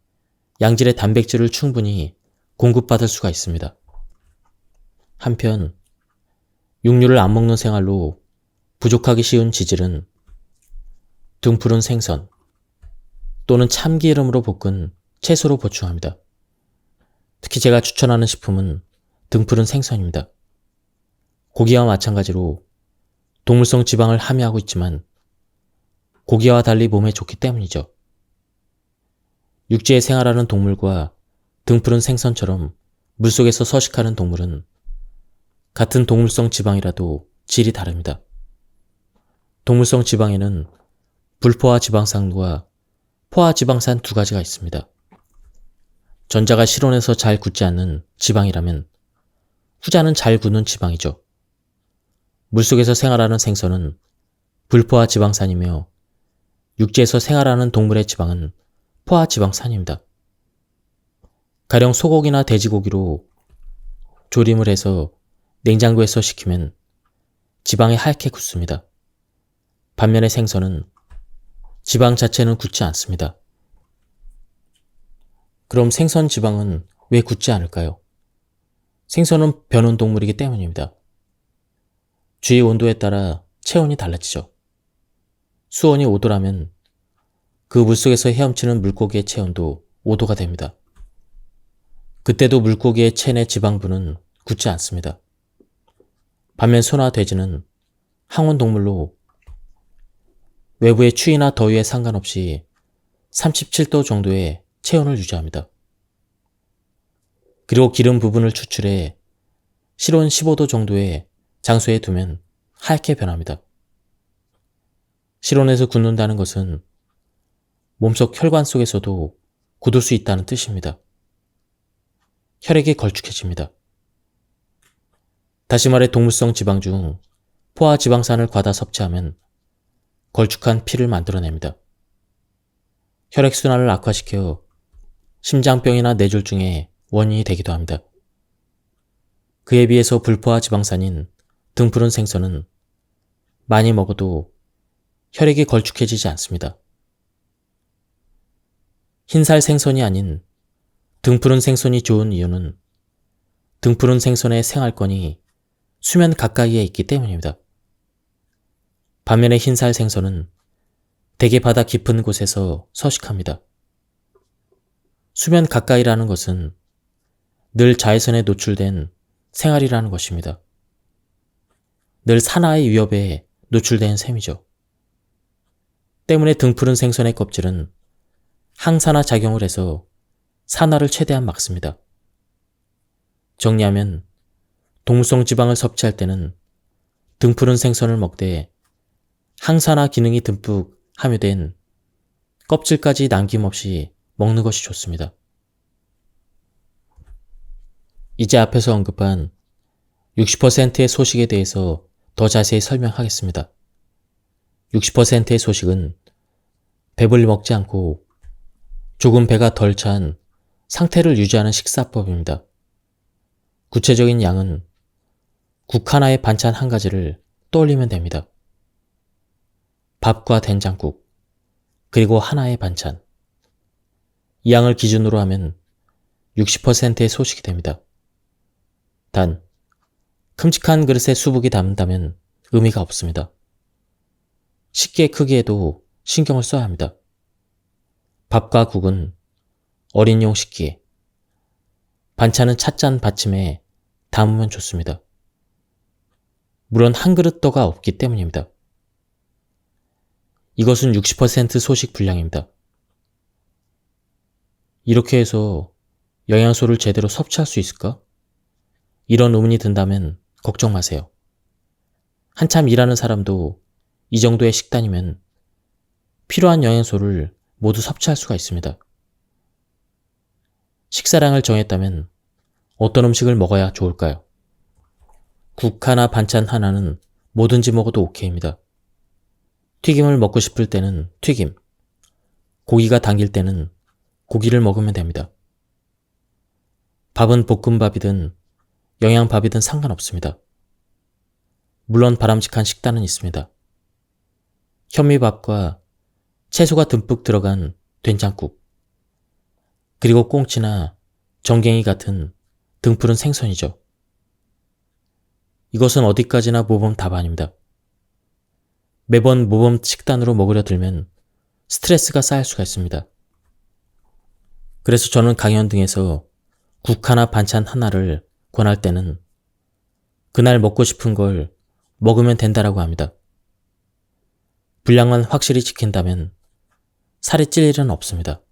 양질의 단백질을 충분히 공급받을 수가 있습니다. 한편 육류를 안 먹는 생활로 부족하기 쉬운 지질은 등푸른 생선 또는 참기름으로 볶은 채소로 보충합니다. 특히 제가 추천하는 식품은 등푸른 생선입니다. 고기와 마찬가지로 동물성 지방을 함유하고 있지만 고기와 달리 몸에 좋기 때문이죠. 육지에 생활하는 동물과 등푸른 생선처럼 물속에서 서식하는 동물은 같은 동물성 지방이라도 질이 다릅니다. 동물성 지방에는 불포화 지방산과 포화 지방산 두 가지가 있습니다. 전자가 실온에서 잘 굳지 않는 지방이라면 후자는 잘 굳는 지방이죠. 물속에서 생활하는 생선은 불포화 지방산이며 육지에서 생활하는 동물의 지방은 포화 지방산입니다. 가령 소고기나 돼지고기로 조림을 해서 냉장고에서 식히면 지방이 하얗게 굳습니다. 반면에 생선은 지방 자체는 굳지 않습니다. 그럼 생선 지방은 왜 굳지 않을까요? 생선은 변온 동물이기 때문입니다. 주위 온도에 따라 체온이 달라지죠. 수온이 5도라면 그 물속에서 헤엄치는 물고기의 체온도 5도가 됩니다. 그때도 물고기의 체내 지방분은 굳지 않습니다. 반면 소나 돼지는 항온 동물로 외부의 추위나 더위에 상관없이 37도 정도의 체온을 유지합니다. 그리고 기름 부분을 추출해 실온 15도 정도의 장소에 두면 하얗게 변합니다. 실온에서 굳는다는 것은 몸속 혈관 속에서도 굳을 수 있다는 뜻입니다. 혈액이 걸쭉해집니다. 다시 말해 동물성 지방 중 포화 지방산을 과다 섭취하면 걸쭉한 피를 만들어냅니다. 혈액순환을 악화시켜 심장병이나 뇌졸중의 원인이 되기도 합니다. 그에 비해서 불포화 지방산인 등푸른 생선은 많이 먹어도 혈액이 걸쭉해지지 않습니다. 흰살 생선이 아닌 등푸른 생선이 좋은 이유는 등푸른 생선의 생활권이 수면 가까이에 있기 때문입니다. 반면에 흰살 생선은 대개 바다 깊은 곳에서 서식합니다. 수면 가까이라는 것은 늘 자외선에 노출된 생활이라는 것입니다. 늘 산화의 위협에 노출된 셈이죠. 때문에 등푸른 생선의 껍질은 항산화 작용을 해서 산화를 최대한 막습니다. 정리하면 동물성 지방을 섭취할 때는 등푸른 생선을 먹되 항산화 기능이 듬뿍 함유된 껍질까지 남김없이 먹는 것이 좋습니다. 이제 앞에서 언급한 60%의 소식에 대해서 더 자세히 설명하겠습니다. 60%의 소식은 배불리 먹지 않고 조금 배가 덜 찬 상태를 유지하는 식사법입니다. 구체적인 양은 국 하나에 반찬 한 가지를 떠올리면 됩니다. 밥과 된장국, 그리고 하나의 반찬. 이 양을 기준으로 하면 60%의 소식이 됩니다. 단, 큼직한 그릇에 수북이 담는다면 의미가 없습니다. 식기의 크기에도 신경을 써야 합니다. 밥과 국은 어린이용 식기에, 반찬은 찻잔 받침에 담으면 좋습니다. 물론 한 그릇 떠가 없기 때문입니다. 이것은 60% 소식 분량입니다. 이렇게 해서 영양소를 제대로 섭취할 수 있을까? 이런 의문이 든다면 걱정 마세요. 한참 일하는 사람도 이 정도의 식단이면 필요한 영양소를 모두 섭취할 수가 있습니다. 식사량을 정했다면 어떤 음식을 먹어야 좋을까요? 국 하나, 반찬 하나는 뭐든지 먹어도 오케이입니다. 튀김을 먹고 싶을 때는 튀김, 고기가 당길 때는 고기를 먹으면 됩니다. 밥은 볶음밥이든 영양밥이든 상관없습니다. 물론 바람직한 식단은 있습니다. 현미밥과 채소가 듬뿍 들어간 된장국, 그리고 꽁치나 정갱이 같은 등푸른 생선이죠. 이것은 어디까지나 모범 답안입니다. 매번 모범 식단으로 먹으려 들면 스트레스가 쌓일 수가 있습니다. 그래서 저는 강연 등에서 국 하나 반찬 하나를 권할 때는 그날 먹고 싶은 걸 먹으면 된다라고 합니다. 분량만 확실히 지킨다면 살이 찔 일은 없습니다.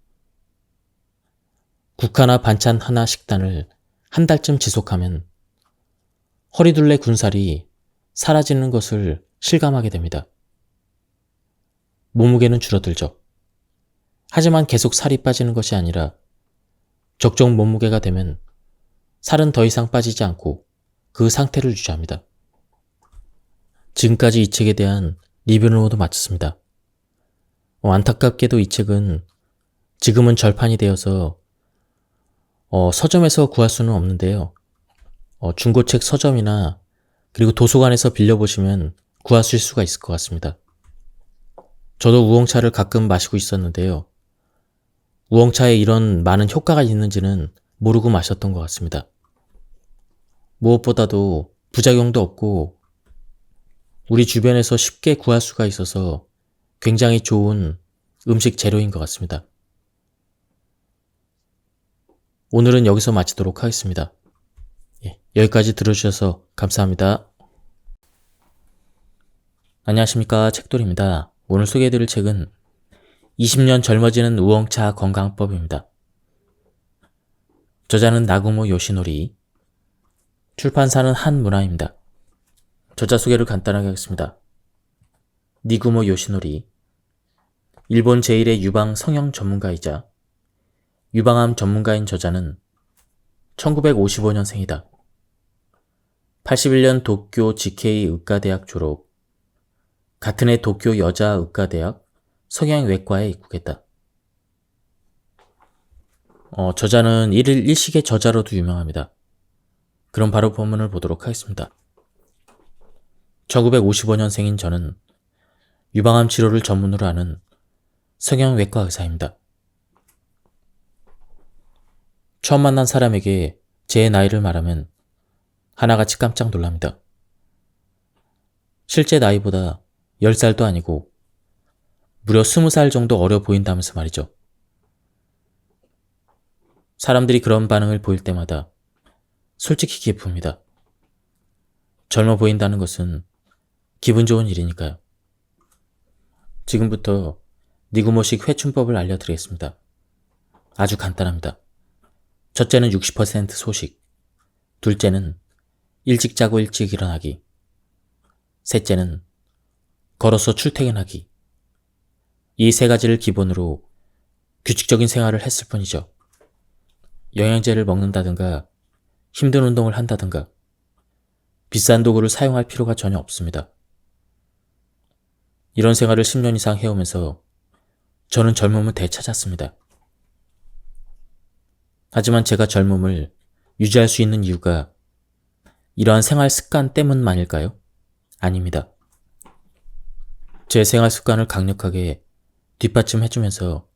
국 하나 반찬 하나 식단을 한 달쯤 지속하면 허리둘레 군살이 사라지는 것을 실감하게 됩니다. 몸무게는 줄어들죠. 하지만 계속 살이 빠지는 것이 아니라 적정 몸무게가 되면 살은 더 이상 빠지지 않고 그 상태를 유지합니다. 지금까지 이 책에 대한 리뷰를 모두 마쳤습니다. 안타깝게도 이 책은 지금은 절판이 되어서 서점에서 구할 수는 없는데요. 중고책 서점이나 그리고 도서관에서 빌려보시면 구하실 수가 있을 것 같습니다. 저도 우엉차를 가끔 마시고 있었는데요. 우엉차에 이런 많은 효과가 있는지는 모르고 마셨던 것 같습니다. 무엇보다도 부작용도 없고 우리 주변에서 쉽게 구할 수가 있어서 굉장히 좋은 음식 재료인 것 같습니다. 오늘은 여기서 마치도록 하겠습니다. 여기까지 들어주셔서 감사합니다. 안녕하십니까, 책돌이입니다. 오늘 소개해드릴 책은 20년 젊어지는 우엉차 건강법입니다. 저자는 나구모 요시노리, 출판사는 한문화입니다. 저자 소개를 간단하게 하겠습니다. 니구모 요시노리, 일본 제1의 유방 성형 전문가이자 유방암 전문가인 저자는 1955년생이다. 81년 도쿄 GK 의과대학 졸업, 같은 해 도쿄 여자의과대학 성형외과에 입국했다. 저자는 일일 일식의 저자로도 유명합니다. 그럼 바로 본문을 보도록 하겠습니다. 1955년생인 저는 유방암 치료를 전문으로 하는 성형외과 의사입니다. 처음 만난 사람에게 제 나이를 말하면 하나같이 깜짝 놀랍니다. 실제 나이보다 10살도 아니고 무려 20살 정도 어려 보인다면서 말이죠. 사람들이 그런 반응을 보일 때마다 솔직히 기쁩니다. 젊어 보인다는 것은 기분 좋은 일이니까요. 지금부터 니구모식 회춘법을 알려드리겠습니다. 아주 간단합니다. 첫째는 60% 소식, 둘째는 일찍 자고 일찍 일어나기, 셋째는 걸어서 출퇴근하기. 이 세 가지를 기본으로 규칙적인 생활을 했을 뿐이죠. 영양제를 먹는다든가 힘든 운동을 한다든가 비싼 도구를 사용할 필요가 전혀 없습니다. 이런 생활을 10년 이상 해오면서 저는 젊음을 되찾았습니다. 하지만 제가 젊음을 유지할 수 있는 이유가 이러한 생활 습관 때문만일까요? 아닙니다. 제 생활 습관을 강력하게 뒷받침해주면서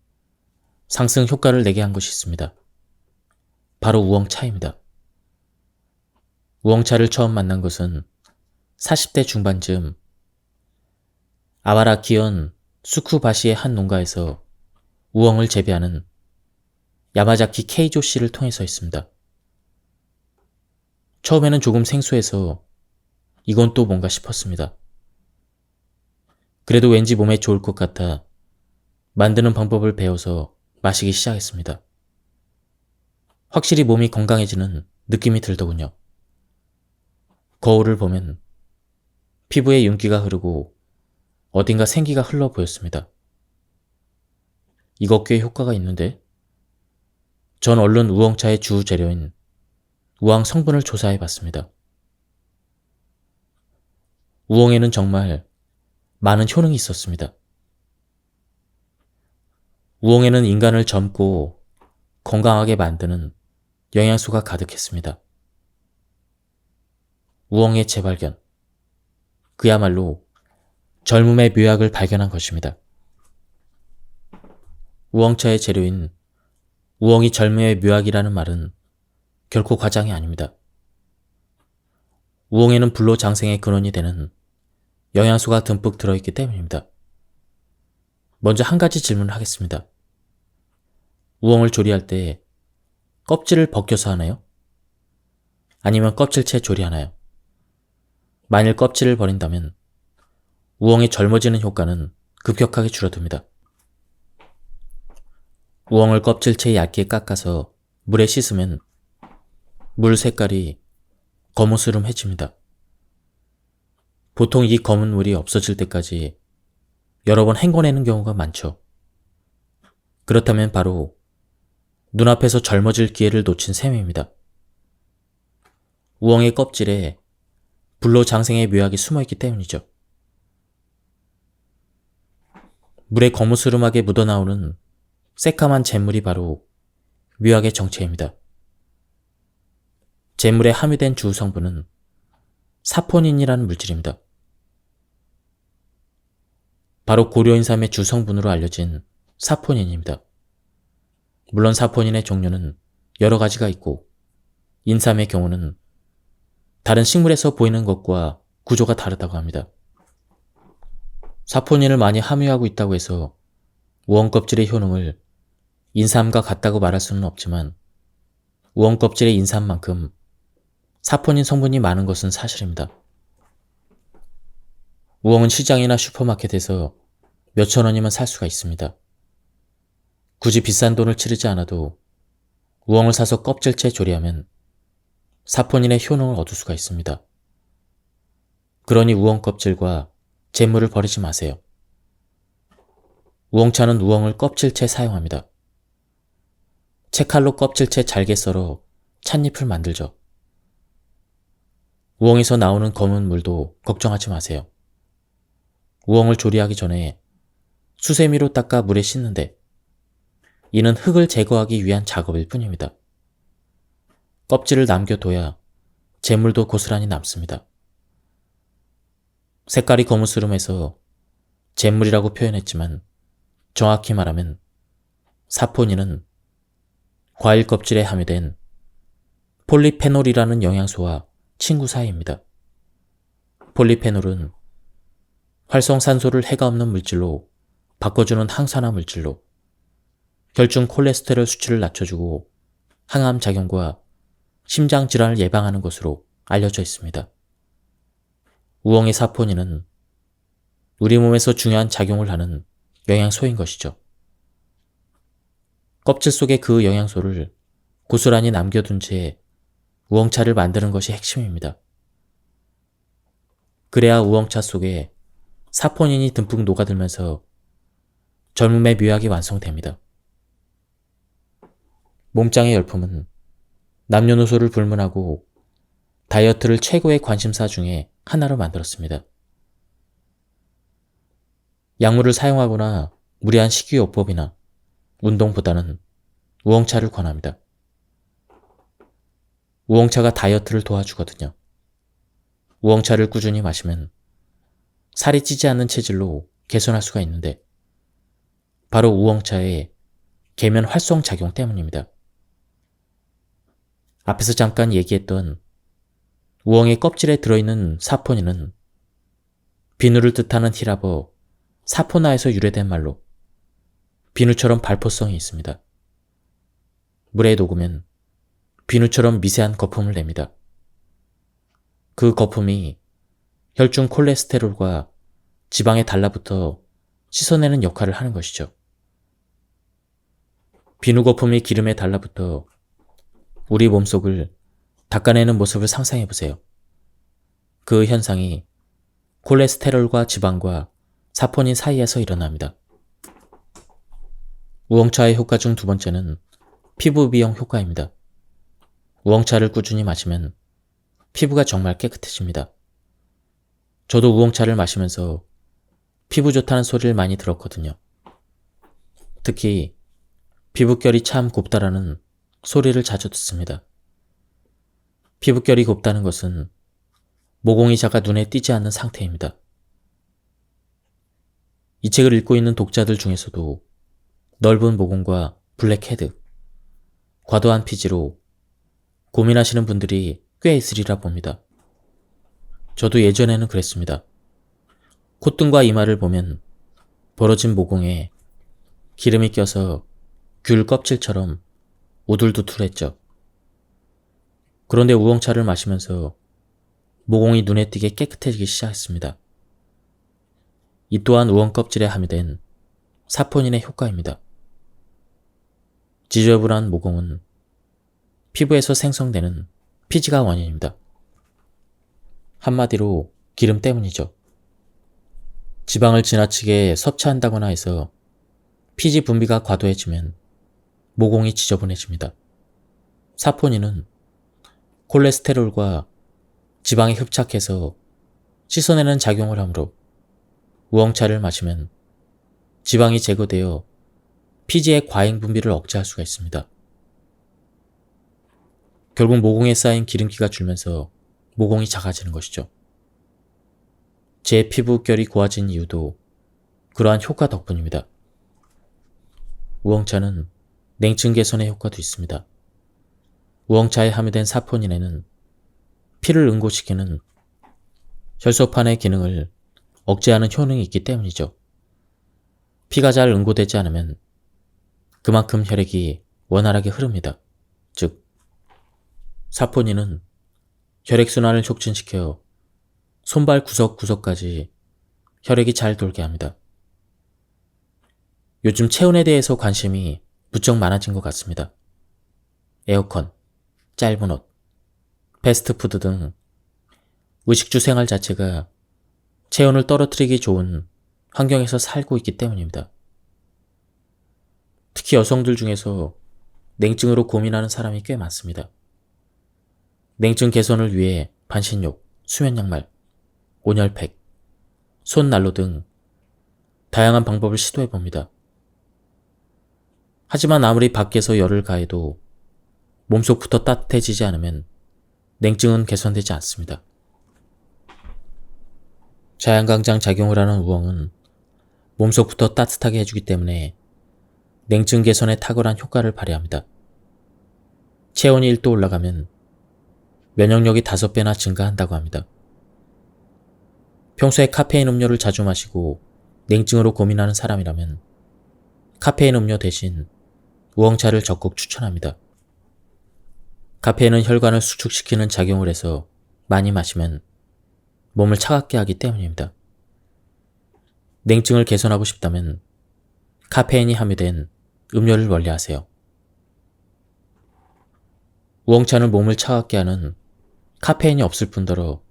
상승 효과를 내게 한 것이 있습니다. 바로 우엉차입니다. 우엉차를 처음 만난 것은 40대 중반쯤 아와라키현 수쿠바시의 한 농가에서 우엉을 재배하는 야마자키 케이조 씨를 통해서였습니다. 처음에는 조금 생소해서 이건 또 뭔가 싶었습니다. 그래도 왠지 몸에 좋을 것 같아 만드는 방법을 배워서 마시기 시작했습니다. 확실히 몸이 건강해지는 느낌이 들더군요. 거울을 보면 피부에 윤기가 흐르고 어딘가 생기가 흘러 보였습니다. 이거 꽤 효과가 있는데? 전 얼른 우엉차의 주 재료인 우황 성분을 조사해 봤습니다. 우엉에는 정말 많은 효능이 있었습니다. 우엉에는 인간을 젊고 건강하게 만드는 영양소가 가득했습니다. 우엉의 재발견. 그야말로 젊음의 묘약을 발견한 것입니다. 우엉차의 재료인 우엉이 젊음의 묘약이라는 말은 결코 과장이 아닙니다. 우엉에는 불로장생의 근원이 되는 영양소가 듬뿍 들어있기 때문입니다. 먼저 한 가지 질문을 하겠습니다. 우엉을 조리할 때 껍질을 벗겨서 하나요? 아니면 껍질째 조리하나요? 만일 껍질을 버린다면 우엉이 젊어지는 효과는 급격하게 줄어듭니다. 우엉을 껍질째 얇게 깎아서 물에 씻으면 물 색깔이 거무스름해집니다. 보통 이 검은 물이 없어질 때까지 여러 번 헹궈내는 경우가 많죠. 그렇다면 바로 눈앞에서 젊어질 기회를 놓친 셈입니다. 우엉의 껍질에 불로장생의 묘약이 숨어있기 때문이죠. 물에 거무스름하게 묻어나오는 새까만 잿물이 바로 묘약의 정체입니다. 잿물에 함유된 주 성분은 사포닌이라는 물질입니다. 바로 고려인삼의 주 성분으로 알려진 사포닌입니다. 물론 사포닌의 종류는 여러 가지가 있고 인삼의 경우는 다른 식물에서 보이는 것과 구조가 다르다고 합니다. 사포닌을 많이 함유하고 있다고 해서 우엉 껍질의 효능을 인삼과 같다고 말할 수는 없지만 우엉 껍질의 인삼만큼 사포닌 성분이 많은 것은 사실입니다. 우엉은 시장이나 슈퍼마켓에서 몇천 원이면 살 수가 있습니다. 굳이 비싼 돈을 치르지 않아도 우엉을 사서 껍질째 조리하면 사포닌의 효능을 얻을 수가 있습니다. 그러니 우엉 껍질과 잿물을 버리지 마세요. 우엉차는 우엉을 껍질째 사용합니다. 채칼로 껍질째 잘게 썰어 찻잎을 만들죠. 우엉에서 나오는 검은 물도 걱정하지 마세요. 우엉을 조리하기 전에 수세미로 닦아 물에 씻는데 이는 흙을 제거하기 위한 작업일 뿐입니다. 껍질을 남겨둬야 잿물도 고스란히 남습니다. 색깔이 거무스름해서 잿물이라고 표현했지만 정확히 말하면 사포닌은 과일 껍질에 함유된 폴리페놀이라는 영양소와 친구 사이입니다. 폴리페놀은 활성산소를 해가 없는 물질로 바꿔주는 항산화 물질로 혈중 콜레스테롤 수치를 낮춰주고 항암 작용과 심장 질환을 예방하는 것으로 알려져 있습니다. 우엉의 사포닌은 우리 몸에서 중요한 작용을 하는 영양소인 것이죠. 껍질 속에 그 영양소를 고스란히 남겨둔 채 우엉차를 만드는 것이 핵심입니다. 그래야 우엉차 속에 사포닌이 듬뿍 녹아들면서 젊음의 묘약이 완성됩니다. 몸짱의 열풍은 남녀노소를 불문하고 다이어트를 최고의 관심사 중에 하나로 만들었습니다. 약물을 사용하거나 무리한 식이요법이나 운동보다는 우엉차를 권합니다. 우엉차가 다이어트를 도와주거든요. 우엉차를 꾸준히 마시면 살이 찌지 않는 체질로 개선할 수가 있는데 바로 우엉차의 계면 활성 작용 때문입니다. 앞에서 잠깐 얘기했던 우엉의 껍질에 들어있는 사포닌은 비누를 뜻하는 히라버 사포나에서 유래된 말로 비누처럼 발포성이 있습니다. 물에 녹으면 비누처럼 미세한 거품을 냅니다. 그 거품이 혈중 콜레스테롤과 지방에 달라붙어 씻어내는 역할을 하는 것이죠. 비누 거품이 기름에 달라붙어 우리 몸속을 닦아내는 모습을 상상해보세요. 그 현상이 콜레스테롤과 지방과 사포닌 사이에서 일어납니다. 우엉차의 효과 중 두 번째는 피부 미용 효과입니다. 우엉차를 꾸준히 마시면 피부가 정말 깨끗해집니다. 저도 우엉차를 마시면서 피부 좋다는 소리를 많이 들었거든요. 특히 피부결이 참 곱다라는 소리를 자주 듣습니다. 피부결이 곱다는 것은 모공이 작아 눈에 띄지 않는 상태입니다. 이 책을 읽고 있는 독자들 중에서도 넓은 모공과 블랙헤드, 과도한 피지로 고민하시는 분들이 꽤 있으리라 봅니다. 저도 예전에는 그랬습니다. 콧등과 이마를 보면 벌어진 모공에 기름이 껴서 귤 껍질처럼 우둘두툴했죠. 그런데 우엉차를 마시면서 모공이 눈에 띄게 깨끗해지기 시작했습니다. 이 또한 우엉 껍질에 함유된 사포닌의 효과입니다. 지저분한 모공은 피부에서 생성되는 피지가 원인입니다. 한마디로 기름 때문이죠. 지방을 지나치게 섭취한다거나 해서 피지 분비가 과도해지면 모공이 지저분해집니다. 사포닌은 콜레스테롤과 지방에 흡착해서 씻어내는 작용을 하므로 우엉차를 마시면 지방이 제거되어 피지의 과잉 분비를 억제할 수가 있습니다. 결국 모공에 쌓인 기름기가 줄면서 모공이 작아지는 것이죠. 제 피부결이 고와진 이유도 그러한 효과 덕분입니다. 우엉차는 냉증 개선의 효과도 있습니다. 우엉차에 함유된 사포닌에는 피를 응고시키는 혈소판의 기능을 억제하는 효능이 있기 때문이죠. 피가 잘 응고되지 않으면 그만큼 혈액이 원활하게 흐릅니다. 즉, 사포닌은 혈액순환을 촉진시켜 손발 구석구석까지 혈액이 잘 돌게 합니다. 요즘 체온에 대해서 관심이 무척 많아진 것 같습니다. 에어컨, 짧은 옷, 패스트푸드 등 의식주 생활 자체가 체온을 떨어뜨리기 좋은 환경에서 살고 있기 때문입니다. 특히 여성들 중에서 냉증으로 고민하는 사람이 꽤 많습니다. 냉증 개선을 위해 반신욕, 수면 양말, 온열팩, 손난로 등 다양한 방법을 시도해 봅니다. 하지만 아무리 밖에서 열을 가해도 몸속부터 따뜻해지지 않으면 냉증은 개선되지 않습니다. 자양강장 작용을 하는 우엉은 몸속부터 따뜻하게 해주기 때문에 냉증 개선에 탁월한 효과를 발휘합니다. 체온이 1도 올라가면 면역력이 5배나 증가한다고 합니다. 평소에 카페인 음료를 자주 마시고 냉증으로 고민하는 사람이라면 카페인 음료 대신 우엉차를 적극 추천합니다. 카페인은 혈관을 수축시키는 작용을 해서 많이 마시면 몸을 차갑게 하기 때문입니다. 냉증을 개선하고 싶다면 카페인이 함유된 음료를 멀리하세요. 우엉차는 몸을 차갑게 하는 카페인이 없을 뿐더러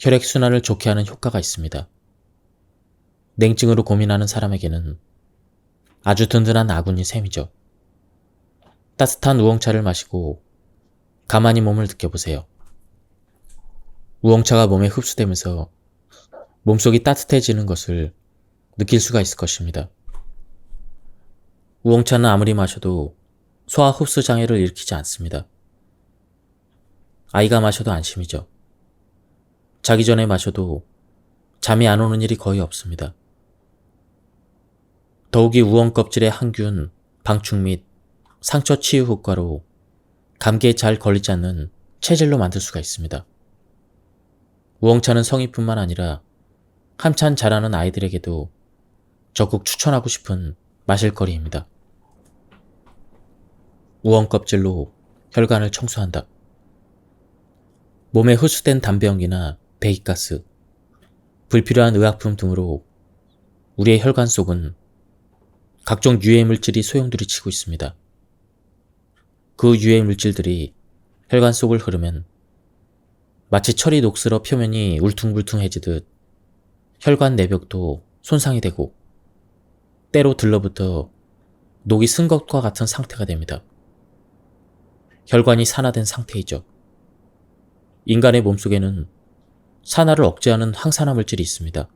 혈액순환을 좋게 하는 효과가 있습니다. 냉증으로 고민하는 사람에게는 아주 든든한 아군이 셈이죠. 따뜻한 우엉차를 마시고 가만히 몸을 느껴보세요. 우엉차가 몸에 흡수되면서 몸속이 따뜻해지는 것을 느낄 수가 있을 것입니다. 우엉차는 아무리 마셔도 소화 흡수 장애를 일으키지 않습니다. 아이가 마셔도 안심이죠. 자기 전에 마셔도 잠이 안 오는 일이 거의 없습니다. 더욱이 우엉 껍질의 항균, 방충 및 상처 치유 효과로 감기에 잘 걸리지 않는 체질로 만들 수가 있습니다. 우엉차는 성인뿐만 아니라 한참 자라는 아이들에게도 적극 추천하고 싶은 마실거리입니다. 우엉 껍질로 혈관을 청소한다. 몸에 흡수된 담배 연기나 배기가스, 불필요한 의약품 등으로 우리의 혈관 속은 각종 유해 물질이 소용돌이 치고 있습니다. 그 유해 물질들이 혈관 속을 흐르면 마치 철이 녹슬어 표면이 울퉁불퉁해지듯 혈관 내벽도 손상이 되고 때로 들러붙어 녹이 쓴 것과 같은 상태가 됩니다. 혈관이 산화된 상태이죠. 인간의 몸속에는 산화를 억제하는 항산화 물질이 있습니다.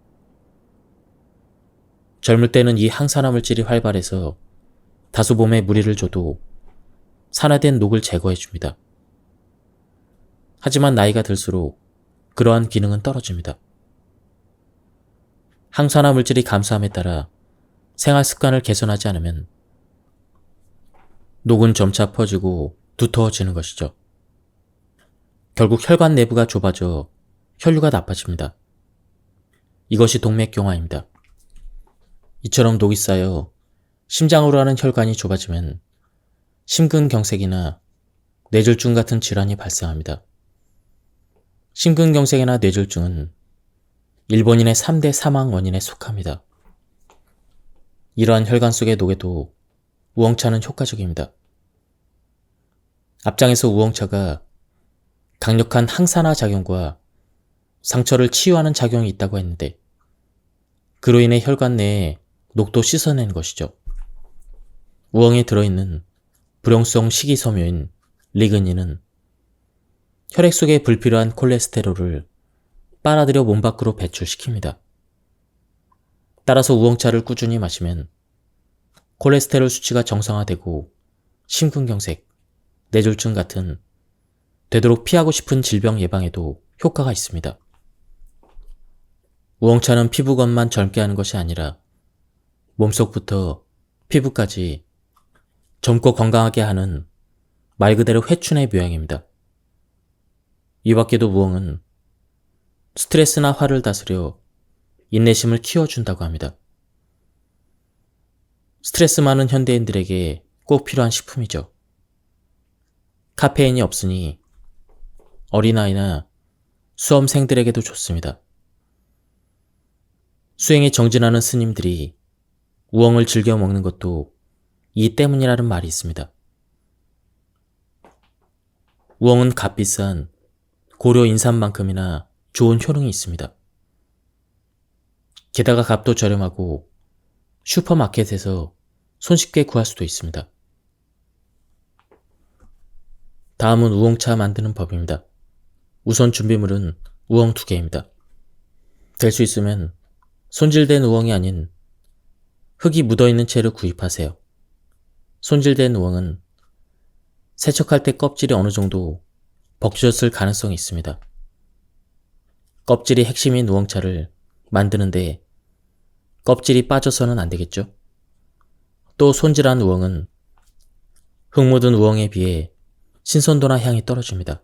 젊을 때는 이 항산화 물질이 활발해서 다소 몸에 무리를 줘도 산화된 녹을 제거해줍니다. 하지만 나이가 들수록 그러한 기능은 떨어집니다. 항산화 물질이 감소함에 따라 생활 습관을 개선하지 않으면 녹은 점차 퍼지고 두터워지는 것이죠. 결국 혈관 내부가 좁아져 혈류가 나빠집니다. 이것이 동맥경화입니다. 이처럼 녹이 쌓여 심장으로 하는 혈관이 좁아지면 심근경색이나 뇌졸중 같은 질환이 발생합니다. 심근경색이나 뇌졸중은 일본인의 3대 사망 원인에 속합니다. 이러한 혈관 속의 녹에도 우엉차는 효과적입니다. 앞장에서 우엉차가 강력한 항산화 작용과 상처를 치유하는 작용이 있다고 했는데 그로 인해 혈관 내에 녹도 씻어낸 것이죠. 우엉에 들어있는 불용성 식이섬유인 리그닌은 혈액 속의 불필요한 콜레스테롤을 빨아들여 몸 밖으로 배출시킵니다. 따라서 우엉차를 꾸준히 마시면 콜레스테롤 수치가 정상화되고 심근경색, 뇌졸중 같은 되도록 피하고 싶은 질병 예방에도 효과가 있습니다. 우엉차는 피부건만 젊게 하는 것이 아니라 몸속부터 피부까지 젊고 건강하게 하는 말 그대로 회춘의 묘약입니다. 이 밖에도 우엉은 스트레스나 화를 다스려 인내심을 키워준다고 합니다. 스트레스 많은 현대인들에게 꼭 필요한 식품이죠. 카페인이 없으니 어린아이나 수험생들에게도 좋습니다. 수행에 정진하는 스님들이 우엉을 즐겨 먹는 것도 이 때문이라는 말이 있습니다. 우엉은 값비싼 고려 인삼만큼이나 좋은 효능이 있습니다. 게다가 값도 저렴하고 슈퍼마켓에서 손쉽게 구할 수도 있습니다. 다음은 우엉차 만드는 법입니다. 우선 준비물은 우엉 2개입니다. 될 수 있으면 손질된 우엉이 아닌 흙이 묻어있는 채를 구입하세요. 손질된 우엉은 세척할 때 껍질이 어느 정도 벗겨졌을 가능성이 있습니다. 껍질이 핵심인 우엉차를 만드는데 껍질이 빠져서는 안 되겠죠? 또 손질한 우엉은 흙 묻은 우엉에 비해 신선도나 향이 떨어집니다.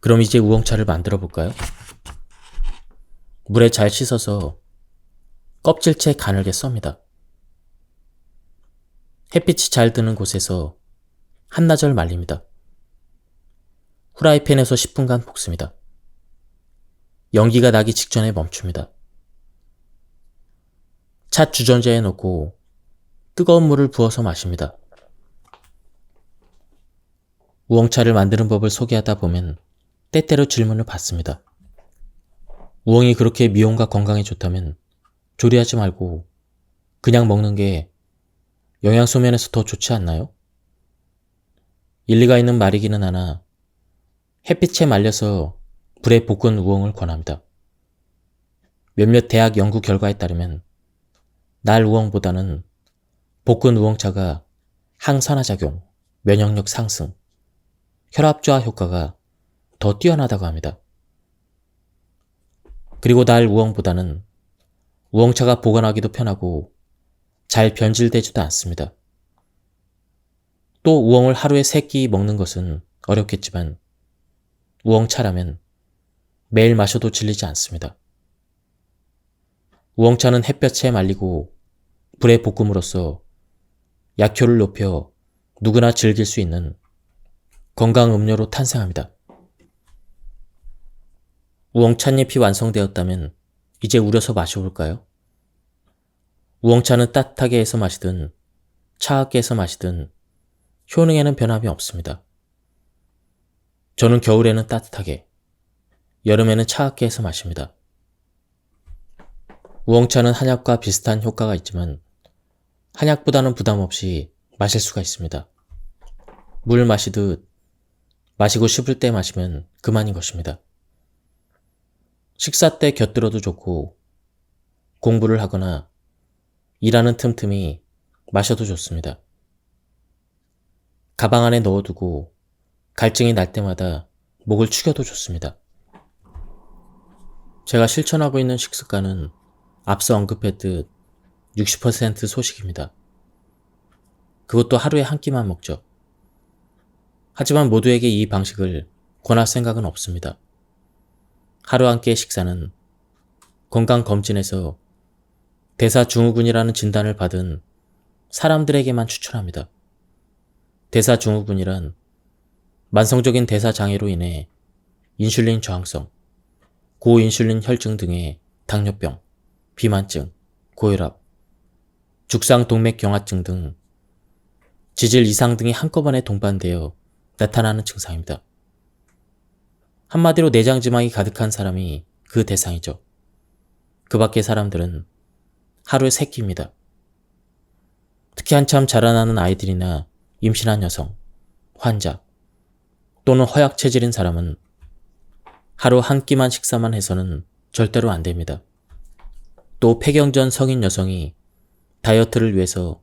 그럼 이제 우엉차를 만들어 볼까요? 물에 잘 씻어서 껍질째 가늘게 썹니다. 햇빛이 잘 드는 곳에서 한나절 말립니다. 후라이팬에서 10분간 볶습니다. 연기가 나기 직전에 멈춥니다. 차 주전자에 넣고 뜨거운 물을 부어서 마십니다. 우엉차를 만드는 법을 소개하다 보면 때때로 질문을 받습니다. 우엉이 그렇게 미용과 건강에 좋다면 조리하지 말고 그냥 먹는 게 영양소 면에서 더 좋지 않나요? 일리가 있는 말이기는 하나 햇빛에 말려서 불에 볶은 우엉을 권합니다. 몇몇 대학 연구 결과에 따르면 날 우엉보다는 볶은 우엉차가 항산화작용, 면역력 상승, 혈압 저하 효과가 더 뛰어나다고 합니다. 그리고 날 우엉보다는 우엉차가 보관하기도 편하고 잘 변질되지도 않습니다. 또 우엉을 하루에 3끼 먹는 것은 어렵겠지만 우엉차라면 매일 마셔도 질리지 않습니다. 우엉차는 햇볕에 말리고 불에 볶음으로써 약효를 높여 누구나 즐길 수 있는 건강 음료로 탄생합니다. 우엉찻잎이 완성되었다면 이제 우려서 마셔볼까요? 우엉차는 따뜻하게 해서 마시든 차갑게 해서 마시든 효능에는 변함이 없습니다. 저는 겨울에는 따뜻하게, 여름에는 차갑게 해서 마십니다. 우엉차는 한약과 비슷한 효과가 있지만 한약보다는 부담 없이 마실 수가 있습니다. 물 마시듯 마시고 싶을 때 마시면 그만인 것입니다. 식사 때 곁들여도 좋고 공부를 하거나 일하는 틈틈이 마셔도 좋습니다. 가방 안에 넣어두고 갈증이 날 때마다 목을 축여도 좋습니다. 제가 실천하고 있는 식습관은 앞서 언급했듯 60% 소식입니다. 그것도 하루에 한 끼만 먹죠. 하지만 모두에게 이 방식을 권할 생각은 없습니다. 하루 한 끼의 식사는 건강검진에서 대사증후군이라는 진단을 받은 사람들에게만 추천합니다. 대사증후군이란 만성적인 대사장애로 인해 인슐린 저항성, 고인슐린 혈증 등의 당뇨병, 비만증, 고혈압, 죽상동맥경화증 등 지질 이상 등이 한꺼번에 동반되어 나타나는 증상입니다. 한마디로 내장지방이 가득한 사람이 그 대상이죠. 그 밖의 사람들은 하루에 3끼입니다. 특히 한참 자라나는 아이들이나 임신한 여성, 환자 또는 허약 체질인 사람은 하루 한 끼만 식사만 해서는 절대로 안 됩니다. 또 폐경전 성인 여성이 다이어트를 위해서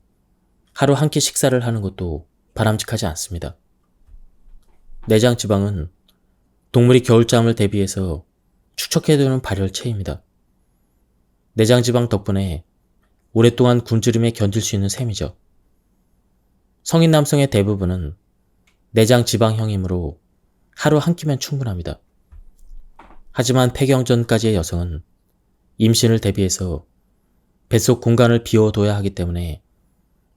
하루 한 끼 식사를 하는 것도 바람직하지 않습니다. 내장 지방은 동물이 겨울잠을 대비해서 축적해두는 발열체입니다. 내장 지방 덕분에 오랫동안 굶주림에 견딜 수 있는 셈이죠. 성인 남성의 대부분은 내장 지방형이므로 하루 한 끼면 충분합니다. 하지만 폐경전까지의 여성은 임신을 대비해서 뱃속 공간을 비워둬야 하기 때문에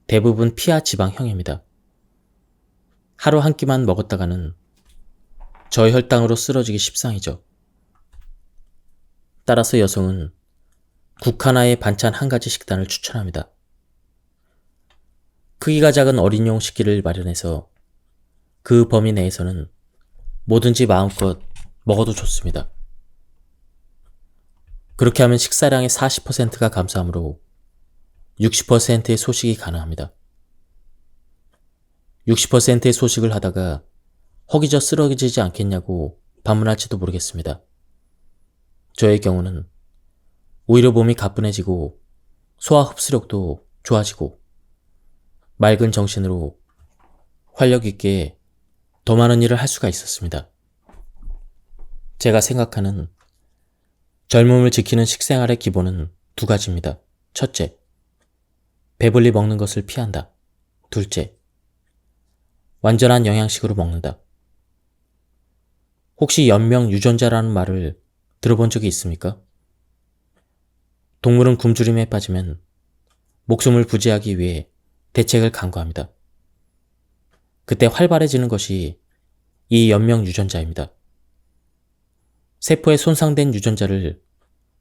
대부분 피하 지방형입니다. 하루 한 끼만 먹었다가는 저혈당으로 쓰러지기 십상이죠. 따라서 여성은 국 하나에 반찬 한 가지 식단을 추천합니다. 크기가 작은 어린이용 식기를 마련해서 그 범위 내에서는 뭐든지 마음껏 먹어도 좋습니다. 그렇게 하면 식사량의 40%가 감소하므로 60%의 소식이 가능합니다. 60%의 소식을 하다가 허기져 쓰러지지 않겠냐고 반문할지도 모르겠습니다. 저의 경우는 오히려 몸이 가뿐해지고 소화 흡수력도 좋아지고 맑은 정신으로 활력 있게 더 많은 일을 할 수가 있었습니다. 제가 생각하는 젊음을 지키는 식생활의 기본은 2가지입니다. 첫째, 배불리 먹는 것을 피한다. 둘째, 완전한 영양식으로 먹는다. 혹시 연명 유전자라는 말을 들어본 적이 있습니까? 동물은 굶주림에 빠지면 목숨을 부지하기 위해 대책을 강구합니다. 그때 활발해지는 것이 이 연명 유전자입니다. 세포에 손상된 유전자를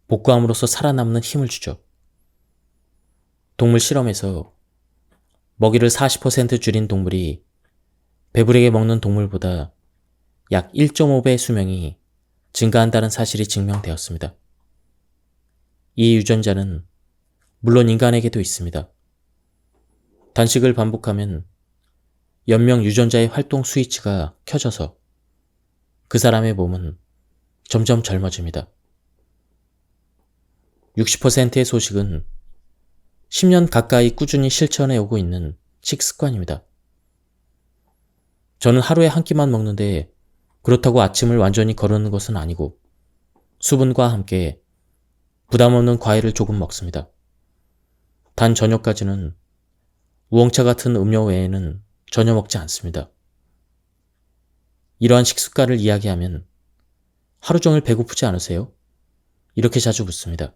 복구함으로써 살아남는 힘을 주죠. 동물 실험에서 먹이를 40% 줄인 동물이 배부르게 먹는 동물보다 약 1.5배의 수명이 증가한다는 사실이 증명되었습니다. 이 유전자는 물론 인간에게도 있습니다. 단식을 반복하면 연명 유전자의 활동 스위치가 켜져서 그 사람의 몸은 점점 젊어집니다. 60%의 소식은 10년 가까이 꾸준히 실천해 오고 있는 식습관입니다. 저는 하루에 한 끼만 먹는데 그렇다고 아침을 완전히 거르는 것은 아니고 수분과 함께 부담 없는 과일을 조금 먹습니다. 단 저녁까지는 우엉차 같은 음료 외에는 전혀 먹지 않습니다. 이러한 식습관을 이야기하면 하루 종일 배고프지 않으세요? 이렇게 자주 묻습니다.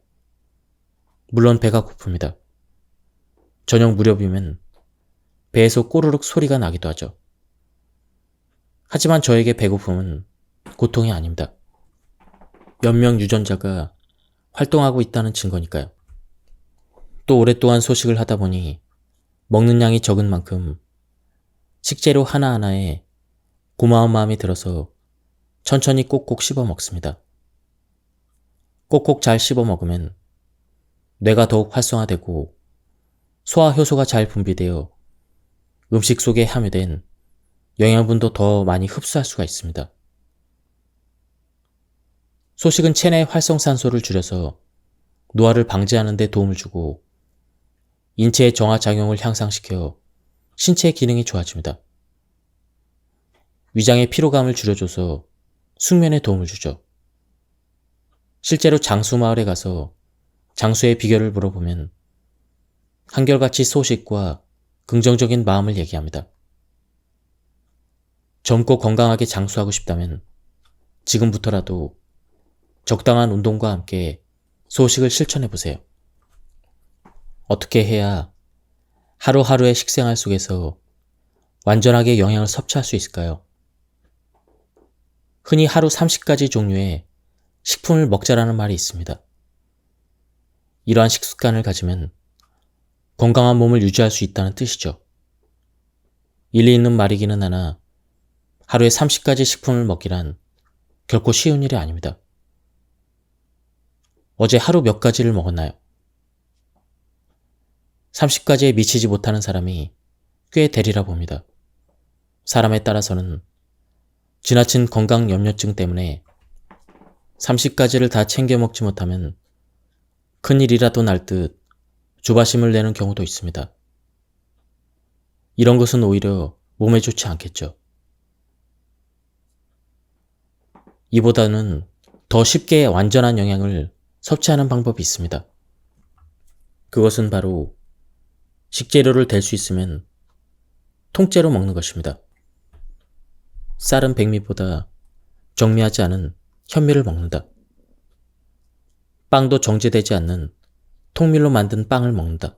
물론 배가 고픕니다. 저녁 무렵이면 배에서 꼬르륵 소리가 나기도 하죠. 하지만 저에게 배고픔은 고통이 아닙니다. 몇 명 유전자가 활동하고 있다는 증거니까요. 또 오랫동안 소식을 하다 보니 먹는 양이 적은 만큼 식재료 하나하나에 고마운 마음이 들어서 천천히 꼭꼭 씹어 먹습니다. 꼭꼭 잘 씹어 먹으면 뇌가 더욱 활성화되고 소화 효소가 잘 분비되어 음식 속에 함유된 영양분도 더 많이 흡수할 수가 있습니다. 소식은 체내 활성산소를 줄여서 노화를 방지하는 데 도움을 주고 인체의 정화작용을 향상시켜 신체의 기능이 좋아집니다. 위장의 피로감을 줄여줘서 숙면에 도움을 주죠. 실제로 장수 마을에 가서 장수의 비결을 물어보면 한결같이 소식과 긍정적인 마음을 얘기합니다. 젊고 건강하게 장수하고 싶다면 지금부터라도 적당한 운동과 함께 소식을 실천해 보세요. 어떻게 해야 하루하루의 식생활 속에서 완전하게 영양을 섭취할 수 있을까요? 흔히 하루 30가지 종류의 식품을 먹자라는 말이 있습니다. 이러한 식습관을 가지면 건강한 몸을 유지할 수 있다는 뜻이죠. 일리 있는 말이기는 하나 하루에 30가지 식품을 먹기란 결코 쉬운 일이 아닙니다. 어제 하루 몇 가지를 먹었나요? 30가지에 미치지 못하는 사람이 꽤 되리라 봅니다. 사람에 따라서는 지나친 건강 염려증 때문에 30가지를 다 챙겨 먹지 못하면 큰일이라도 날 듯 조바심을 내는 경우도 있습니다. 이런 것은 오히려 몸에 좋지 않겠죠. 이보다는 더 쉽게 완전한 영양을 섭취하는 방법이 있습니다. 그것은 바로 식재료를 댈 수 있으면 통째로 먹는 것입니다. 쌀은 백미보다 정미하지 않은 현미를 먹는다. 빵도 정제되지 않는 통밀로 만든 빵을 먹는다.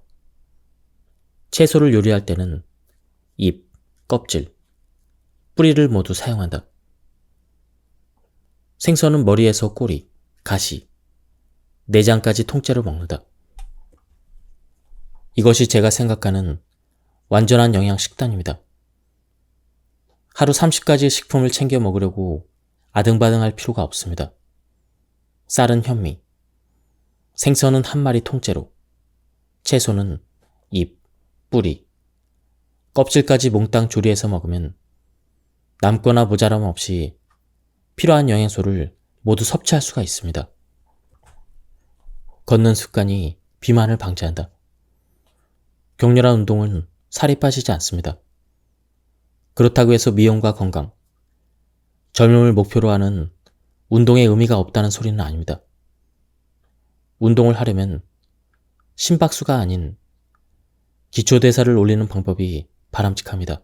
채소를 요리할 때는 잎, 껍질, 뿌리를 모두 사용한다. 생선은 머리에서 꼬리, 가시, 내장까지 통째로 먹는다. 이것이 제가 생각하는 완전한 영양 식단입니다. 하루 30가지 식품을 챙겨 먹으려고 아등바등할 필요가 없습니다. 쌀은 현미, 생선은 한 마리 통째로, 채소는 잎, 뿌리, 껍질까지 몽땅 조리해서 먹으면 남거나 모자람 없이 필요한 영양소를 모두 섭취할 수가 있습니다. 걷는 습관이 비만을 방지한다. 격렬한 운동은 살이 빠지지 않습니다. 그렇다고 해서 미용과 건강, 젊음을 목표로 하는 운동에 의미가 없다는 소리는 아닙니다. 운동을 하려면 심박수가 아닌 기초대사를 올리는 방법이 바람직합니다.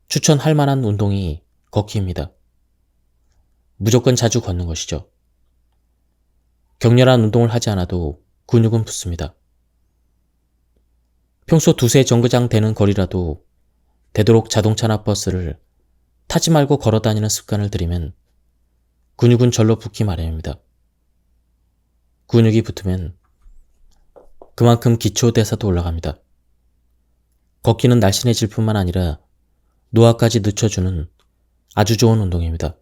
추천할 만한 운동이 걷기입니다. 무조건 자주 걷는 것이죠. 격렬한 운동을 하지 않아도 근육은 붙습니다. 평소 두세 정거장 되는 거리라도 되도록 자동차나 버스를 타지 말고 걸어 다니는 습관을 들이면 근육은 절로 붙기 마련입니다. 근육이 붙으면 그만큼 기초대사도 올라갑니다. 걷기는 날씬해질 뿐만 아니라 노화까지 늦춰주는 아주 좋은 운동입니다.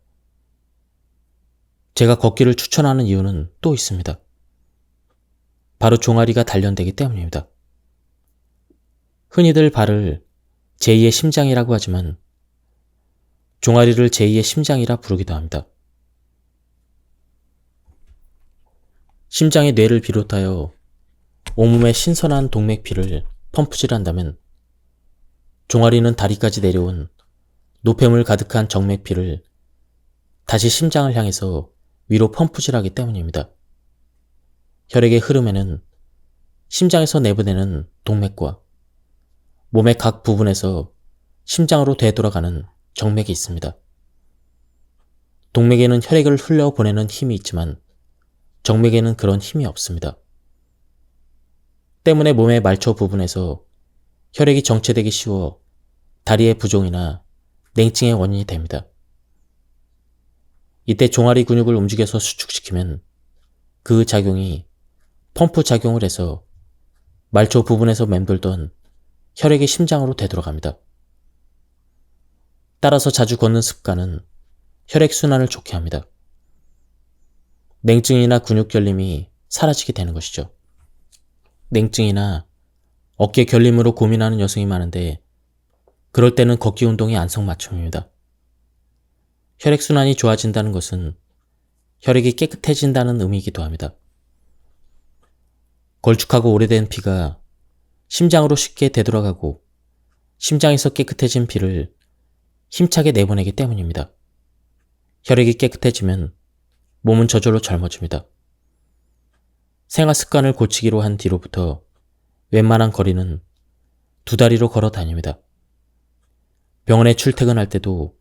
제가 걷기를 추천하는 이유는 또 있습니다. 바로 종아리가 단련되기 때문입니다. 흔히들 발을 제2의 심장이라고 하지만 종아리를 제2의 심장이라 부르기도 합니다. 심장이 뇌를 비롯하여 온몸에 신선한 동맥피를 펌프질한다면 종아리는 다리까지 내려온 노폐물 가득한 정맥피를 다시 심장을 향해서 위로 펌프질하기 때문입니다. 혈액의 흐름에는 심장에서 내보내는 동맥과 몸의 각 부분에서 심장으로 되돌아가는 정맥이 있습니다. 동맥에는 혈액을 흘려보내는 힘이 있지만 정맥에는 그런 힘이 없습니다. 때문에 몸의 말초 부분에서 혈액이 정체되기 쉬워 다리의 부종이나 냉증의 원인이 됩니다. 이때 종아리 근육을 움직여서 수축시키면 그 작용이 펌프 작용을 해서 말초 부분에서 맴돌던 혈액이 심장으로 되돌아갑니다. 따라서 자주 걷는 습관은 혈액순환을 좋게 합니다. 냉증이나 근육 결림이 사라지게 되는 것이죠. 냉증이나 어깨 결림으로 고민하는 여성이 많은데 그럴 때는 걷기 운동이 안성맞춤입니다. 혈액순환이 좋아진다는 것은 혈액이 깨끗해진다는 의미이기도 합니다. 걸쭉하고 오래된 피가 심장으로 쉽게 되돌아가고 심장에서 깨끗해진 피를 힘차게 내보내기 때문입니다. 혈액이 깨끗해지면 몸은 저절로 젊어집니다. 생활 습관을 고치기로 한 뒤로부터 웬만한 거리는 2다리로 걸어 다닙니다. 병원에 출퇴근할 때도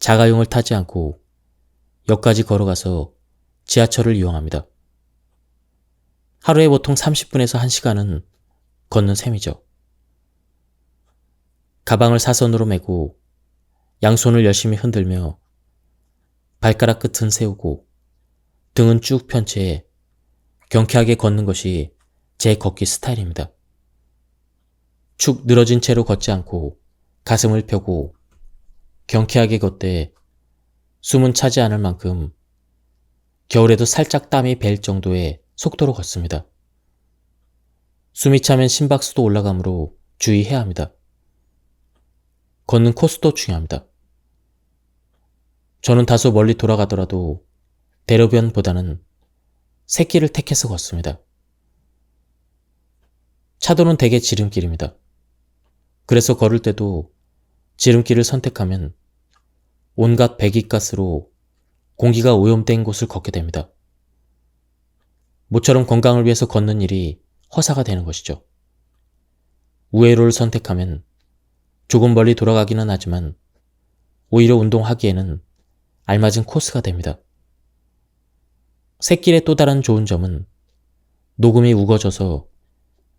자가용을 타지 않고 역까지 걸어가서 지하철을 이용합니다. 하루에 보통 30분에서 1시간은 걷는 셈이죠. 가방을 사선으로 메고 양손을 열심히 흔들며 발가락 끝은 세우고 등은 쭉 편 채 경쾌하게 걷는 것이 제 걷기 스타일입니다. 축 늘어진 채로 걷지 않고 가슴을 펴고 경쾌하게 걷되 숨은 차지 않을 만큼 겨울에도 살짝 땀이 벨 정도의 속도로 걷습니다. 숨이 차면 심박수도 올라가므로 주의해야 합니다. 걷는 코스도 중요합니다. 저는 다소 멀리 돌아가더라도 대로변보다는 샛길을 택해서 걷습니다. 차도는 대개 지름길입니다. 그래서 걸을 때도 지름길을 선택하면 온갖 배기가스로 공기가 오염된 곳을 걷게 됩니다. 모처럼 건강을 위해서 걷는 일이 허사가 되는 것이죠. 우회로를 선택하면 조금 멀리 돌아가기는 하지만 오히려 운동하기에는 알맞은 코스가 됩니다. 샛길의 또 다른 좋은 점은 녹음이 우거져서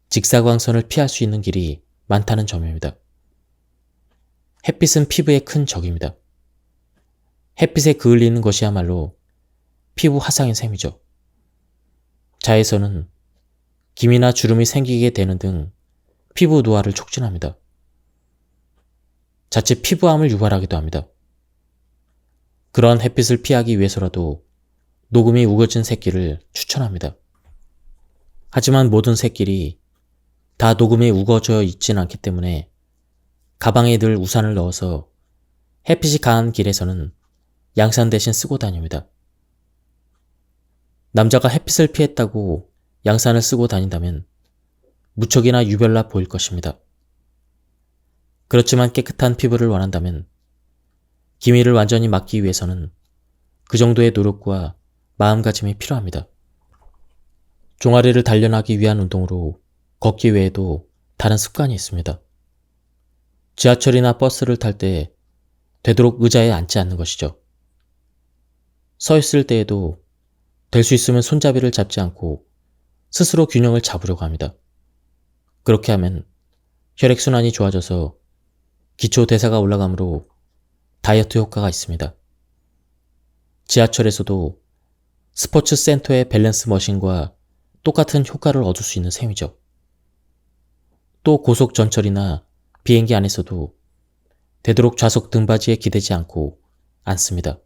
직사광선을 피할 수 있는 길이 많다는 점입니다. 햇빛은 피부의 큰 적입니다. 햇빛에 그을리는 것이야말로 피부 화상의 셈이죠. 자외선은 김이나 주름이 생기게 되는 등 피부 노화를 촉진합니다. 자칫 피부암을 유발하기도 합니다. 그러한 햇빛을 피하기 위해서라도 녹음이 우거진 샛길을 추천합니다. 하지만 모든 샛길이 다 녹음이 우거져 있진 않기 때문에 가방에 늘 우산을 넣어서 햇빛이 강한 길에서는 양산 대신 쓰고 다닙니다. 남자가 햇빛을 피했다고 양산을 쓰고 다닌다면 무척이나 유별나 보일 것입니다. 그렇지만 깨끗한 피부를 원한다면 기미를 완전히 막기 위해서는 그 정도의 노력과 마음가짐이 필요합니다. 종아리를 단련하기 위한 운동으로 걷기 외에도 다른 습관이 있습니다. 지하철이나 버스를 탈 때 되도록 의자에 앉지 않는 것이죠. 서 있을 때에도 될 수 있으면 손잡이를 잡지 않고 스스로 균형을 잡으려고 합니다. 그렇게 하면 혈액순환이 좋아져서 기초 대사가 올라가므로 다이어트 효과가 있습니다. 지하철에서도 스포츠 센터의 밸런스 머신과 똑같은 효과를 얻을 수 있는 셈이죠. 또 고속 전철이나 비행기 안에서도 되도록 좌석 등받이에 기대지 않고 앉습니다.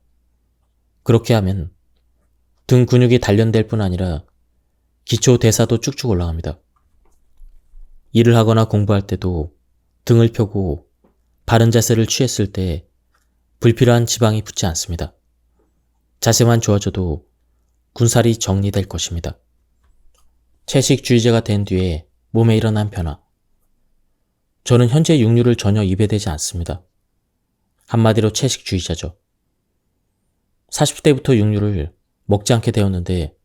그렇게 하면 등 근육이 단련될 뿐 아니라 기초 대사도 쭉쭉 올라갑니다. 일을 하거나 공부할 때도 등을 펴고 바른 자세를 취했을 때 불필요한 지방이 붙지 않습니다. 자세만 좋아져도 군살이 정리될 것입니다. 채식주의자가 된 뒤에 몸에 일어난 변화. 저는 현재 육류를 전혀 입에 대지 않습니다. 한마디로 채식주의자죠. 40대부터 육류를 먹지 않게 되었는데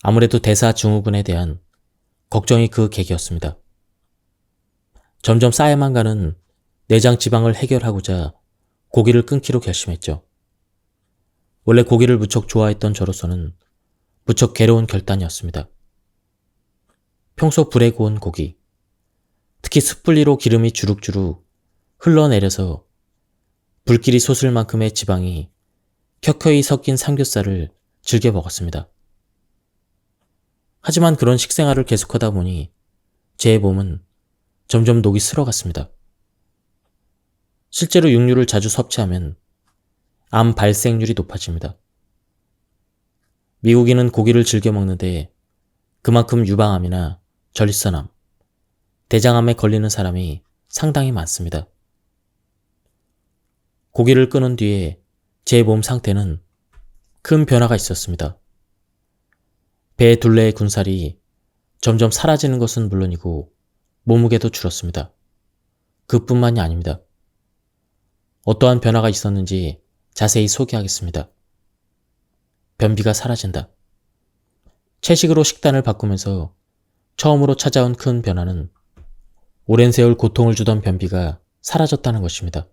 아무래도 대사 증후군에 대한 걱정이 그 계기였습니다. 점점 쌓여만 가는 내장 지방을 해결하고자 고기를 끊기로 결심했죠. 원래 고기를 무척 좋아했던 저로서는 무척 괴로운 결단이었습니다. 평소 불에 구운 고기, 특히 숯불리로 기름이 주룩주룩 흘러내려서 불길이 솟을 만큼의 지방이 켜켜이 섞인 삼겹살을 즐겨 먹었습니다. 하지만 그런 식생활을 계속하다 보니 제 몸은 점점 녹이 슬어갔습니다. 실제로 육류를 자주 섭취하면 암 발생률이 높아집니다. 미국인은 고기를 즐겨 먹는데 그만큼 유방암이나 전립선암, 대장암에 걸리는 사람이 상당히 많습니다. 고기를 끊은 뒤에 제 몸 상태는 큰 변화가 있었습니다. 배 둘레의 군살이 점점 사라지는 것은 물론이고 몸무게도 줄었습니다. 그뿐만이 아닙니다. 어떠한 변화가 있었는지 자세히 소개하겠습니다. 변비가 사라진다. 채식으로 식단을 바꾸면서 처음으로 찾아온 큰 변화는 오랜 세월 고통을 주던 변비가 사라졌다는 것입니다.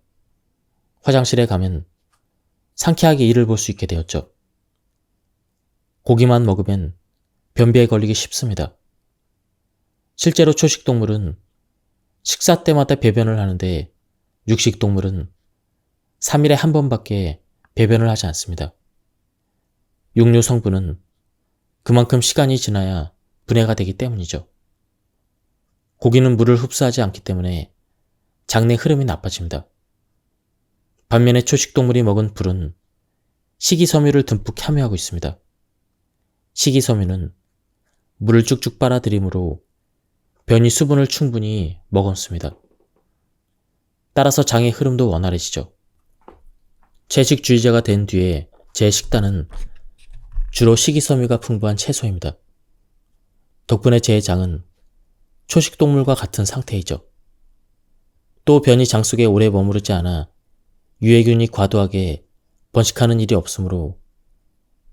화장실에 가면 상쾌하게 이를 볼 수 있게 되었죠. 고기만 먹으면 변비에 걸리기 쉽습니다. 실제로 초식동물은 식사 때마다 배변을 하는데 육식동물은 3일에 한 번밖에 배변을 하지 않습니다. 육류 성분은 그만큼 시간이 지나야 분해가 되기 때문이죠. 고기는 물을 흡수하지 않기 때문에 장내 흐름이 나빠집니다. 반면에 초식동물이 먹은 풀은 식이섬유를 듬뿍 함유하고 있습니다. 식이섬유는 물을 쭉쭉 빨아들이므로 변이 수분을 충분히 머금습니다. 따라서 장의 흐름도 원활해지죠. 채식주의자가 된 뒤에 제 식단은 주로 식이섬유가 풍부한 채소입니다. 덕분에 제 장은 초식동물과 같은 상태이죠. 또 변이 장 속에 오래 머무르지 않아 유해균이 과도하게 번식하는 일이 없으므로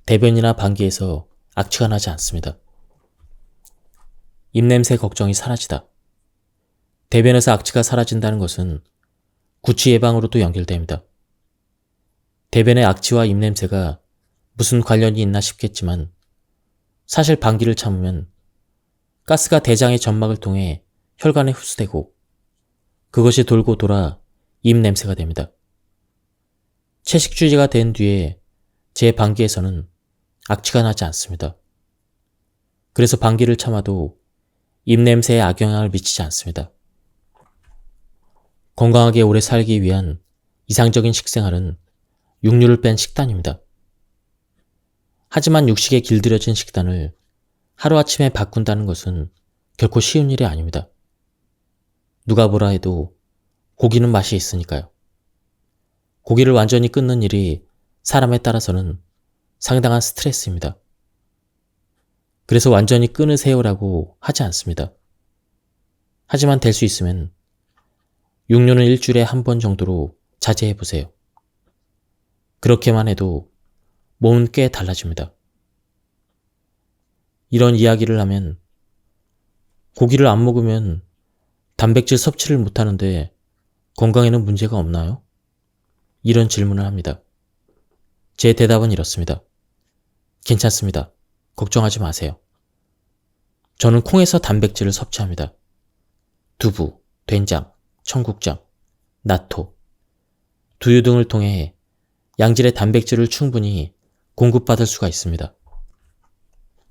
대변이나 방귀에서 악취가 나지 않습니다. 입냄새 걱정이 사라지다. 대변에서 악취가 사라진다는 것은 구취 예방으로도 연결됩니다. 대변의 악취와 입냄새가 무슨 관련이 있나 싶겠지만 사실 방귀를 참으면 가스가 대장의 점막을 통해 혈관에 흡수되고 그것이 돌고 돌아 입냄새가 됩니다. 채식주의자가 된 뒤에 제 방귀에서는 악취가 나지 않습니다. 그래서 방귀를 참아도 입냄새에 악영향을 미치지 않습니다. 건강하게 오래 살기 위한 이상적인 식생활은 육류를 뺀 식단입니다. 하지만 육식에 길들여진 식단을 하루아침에 바꾼다는 것은 결코 쉬운 일이 아닙니다. 누가 뭐라 해도 고기는 맛이 있으니까요. 고기를 완전히 끊는 일이 사람에 따라서는 상당한 스트레스입니다. 그래서 완전히 끊으세요라고 하지 않습니다. 하지만 될 수 있으면 육류는 일주일에 한 번 정도로 자제해보세요. 그렇게만 해도 몸은 꽤 달라집니다. 이런 이야기를 하면 고기를 안 먹으면 단백질 섭취를 못하는데 건강에는 문제가 없나요? 이런 질문을 합니다. 제 대답은 이렇습니다. 괜찮습니다. 걱정하지 마세요. 저는 콩에서 단백질을 섭취합니다. 두부, 된장, 청국장, 나토, 두유 등을 통해 양질의 단백질을 충분히 공급받을 수가 있습니다.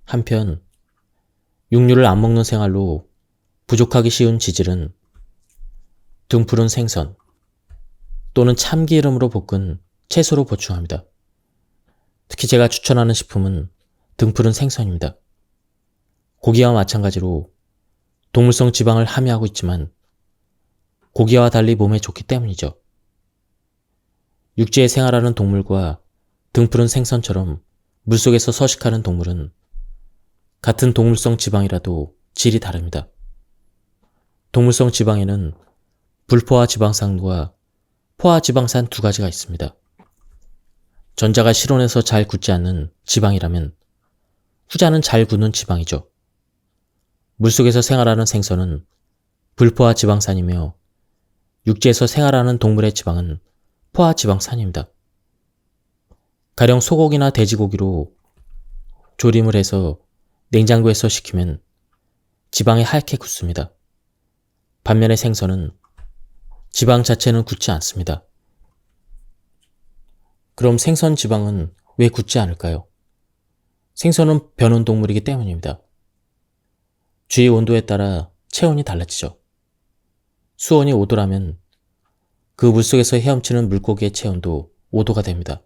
한편 육류를 안 먹는 생활로 부족하기 쉬운 지질은 등푸른 생선 또는 참기름으로 볶은 채소로 보충합니다. 특히 제가 추천하는 식품은 등푸른 생선입니다. 고기와 마찬가지로 동물성 지방을 함유하고 있지만 고기와 달리 몸에 좋기 때문이죠. 육지에 생활하는 동물과 등푸른 생선처럼 물속에서 서식하는 동물은 같은 동물성 지방이라도 질이 다릅니다. 동물성 지방에는 불포화 지방산과 포화 지방산 두 가지가 있습니다. 전자가 실온에서 잘 굳지 않는 지방이라면 후자는 잘 굳는 지방이죠. 물속에서 생활하는 생선은 불포화 지방산이며 육지에서 생활하는 동물의 지방은 포화 지방산입니다. 가령 소고기나 돼지고기로 조림을 해서 냉장고에서 식히면 지방이 하얗게 굳습니다. 반면에 생선은 지방 자체는 굳지 않습니다. 그럼 생선 지방은 왜 굳지 않을까요? 생선은 변온 동물이기 때문입니다. 주위 온도에 따라 체온이 달라지죠. 수온이 5도라면 그 물속에서 헤엄치는 물고기의 체온도 5도가 됩니다.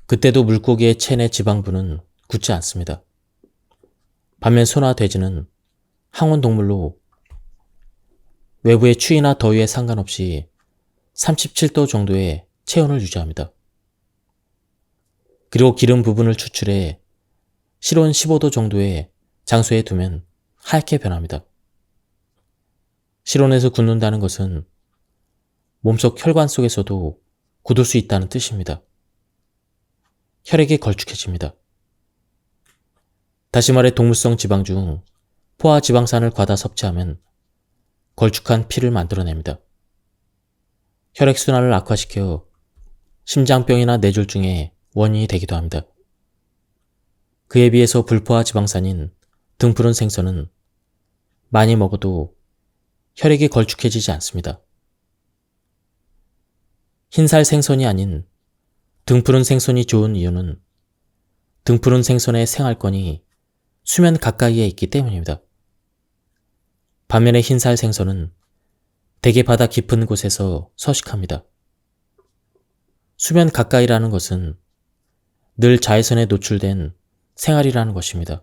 그때도 물고기의 체내 지방분은 굳지 않습니다. 반면 소나 돼지는 항온 동물로 외부의 추위나 더위에 상관없이 37도 정도의 체온을 유지합니다. 그리고 기름 부분을 추출해 실온 15도 정도의 장소에 두면 하얗게 변합니다. 실온에서 굳는다는 것은 몸속 혈관 속에서도 굳을 수 있다는 뜻입니다. 혈액이 걸쭉해집니다. 다시 말해 동물성 지방 중 포화 지방산을 과다 섭취하면 걸쭉한 피를 만들어냅니다. 혈액순환을 악화시켜 심장병이나 뇌졸중의 원인이 되기도 합니다. 그에 비해서 불포화 지방산인 등푸른 생선은 많이 먹어도 혈액이 걸쭉해지지 않습니다. 흰살 생선이 아닌 등푸른 생선이 좋은 이유는 등푸른 생선의 생활권이 수면 가까이에 있기 때문입니다. 반면에 흰살 생선은 대개 바다 깊은 곳에서 서식합니다. 수면 가까이라는 것은 늘 자외선에 노출된 생활이라는 것입니다.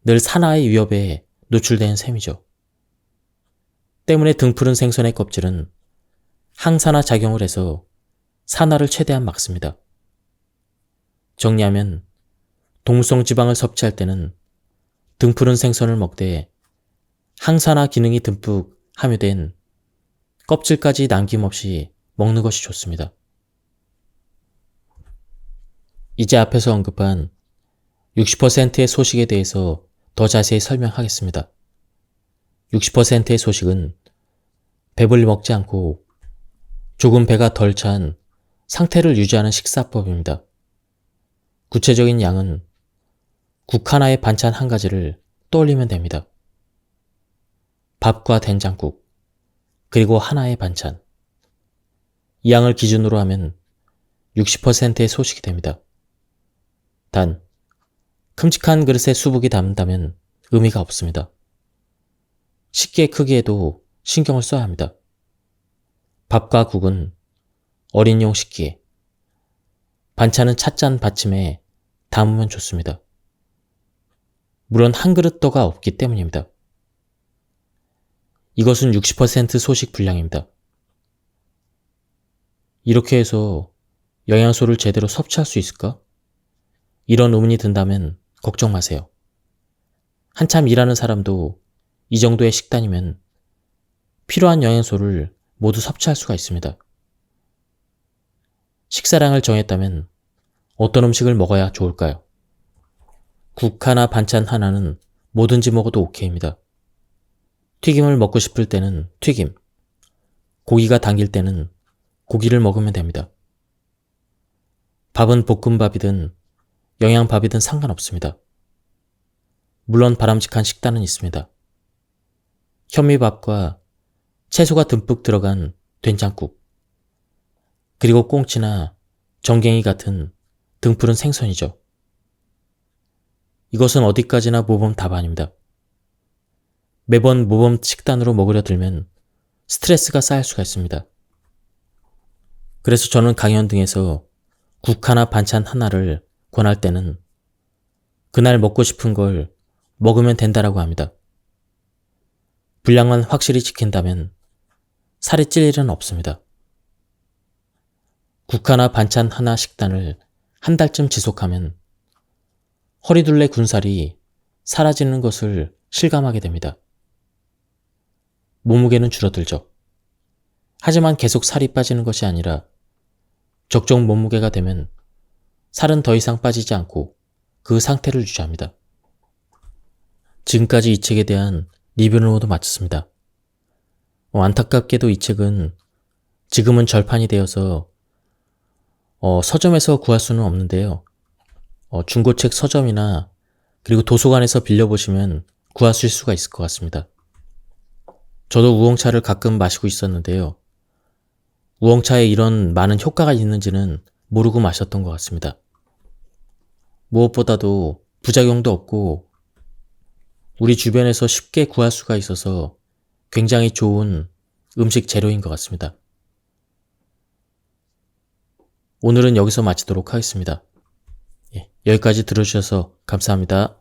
늘 산화의 위협에 노출된 셈이죠. 때문에 등푸른 생선의 껍질은 항산화 작용을 해서 산화를 최대한 막습니다. 정리하면 동물성 지방을 섭취할 때는 등푸른 생선을 먹되 항산화 기능이 듬뿍 함유된 껍질까지 남김없이 먹는 것이 좋습니다. 이제 앞에서 언급한 60%의 소식에 대해서 더 자세히 설명하겠습니다. 60%의 소식은 배불리 먹지 않고 조금 배가 덜 찬 상태를 유지하는 식사법입니다. 구체적인 양은 국 하나에 반찬 한 가지를 떠올리면 됩니다. 밥과 된장국, 그리고 하나의 반찬. 이 양을 기준으로 하면 60%의 소식이 됩니다. 단, 큼직한 그릇에 수북이 담는다면 의미가 없습니다. 식기의 크기에도 신경을 써야 합니다. 밥과 국은 어린이용 식기에, 반찬은 찻잔 받침에 담으면 좋습니다. 물론 한 그릇 더가 없기 때문입니다. 이것은 60% 소식 분량입니다. 이렇게 해서 영양소를 제대로 섭취할 수 있을까? 이런 의문이 든다면 걱정 마세요. 한참 일하는 사람도 이 정도의 식단이면 필요한 영양소를 모두 섭취할 수가 있습니다. 식사량을 정했다면 어떤 음식을 먹어야 좋을까요? 국 하나, 반찬 하나는 뭐든지 먹어도 오케이입니다. 튀김을 먹고 싶을 때는 튀김, 고기가 당길 때는 고기를 먹으면 됩니다. 밥은 볶음밥이든 영양밥이든 상관없습니다. 물론 바람직한 식단은 있습니다. 현미밥과 채소가 듬뿍 들어간 된장국, 그리고 꽁치나 정갱이 같은 등푸른 생선이죠. 이것은 어디까지나 모범 답안입니다. 매번 모범 식단으로 먹으려 들면 스트레스가 쌓일 수가 있습니다. 그래서 저는 강연 등에서 국 하나 반찬 하나를 권할 때는 그날 먹고 싶은 걸 먹으면 된다라고 합니다. 분량만 확실히 지킨다면 살이 찔 일은 없습니다. 국 하나 반찬 하나 식단을 한 달쯤 지속하면 허리둘레 군살이 사라지는 것을 실감하게 됩니다. 몸무게는 줄어들죠. 하지만 계속 살이 빠지는 것이 아니라 적정 몸무게가 되면 살은 더 이상 빠지지 않고 그 상태를 유지합니다. 지금까지 이 책에 대한 리뷰를 모두 마쳤습니다. 안타깝게도 이 책은 지금은 절판이 되어서 서점에서 구할 수는 없는데요. 중고책 서점이나 그리고 도서관에서 빌려보시면 구하실 수가 있을 것 같습니다. 저도 우엉차를 가끔 마시고 있었는데요. 우엉차에 이런 많은 효과가 있는지는 모르고 마셨던 것 같습니다. 무엇보다도 부작용도 없고 우리 주변에서 쉽게 구할 수가 있어서 굉장히 좋은 음식 재료인 것 같습니다. 오늘은 여기서 마치도록 하겠습니다. 여기까지 들어주셔서 감사합니다.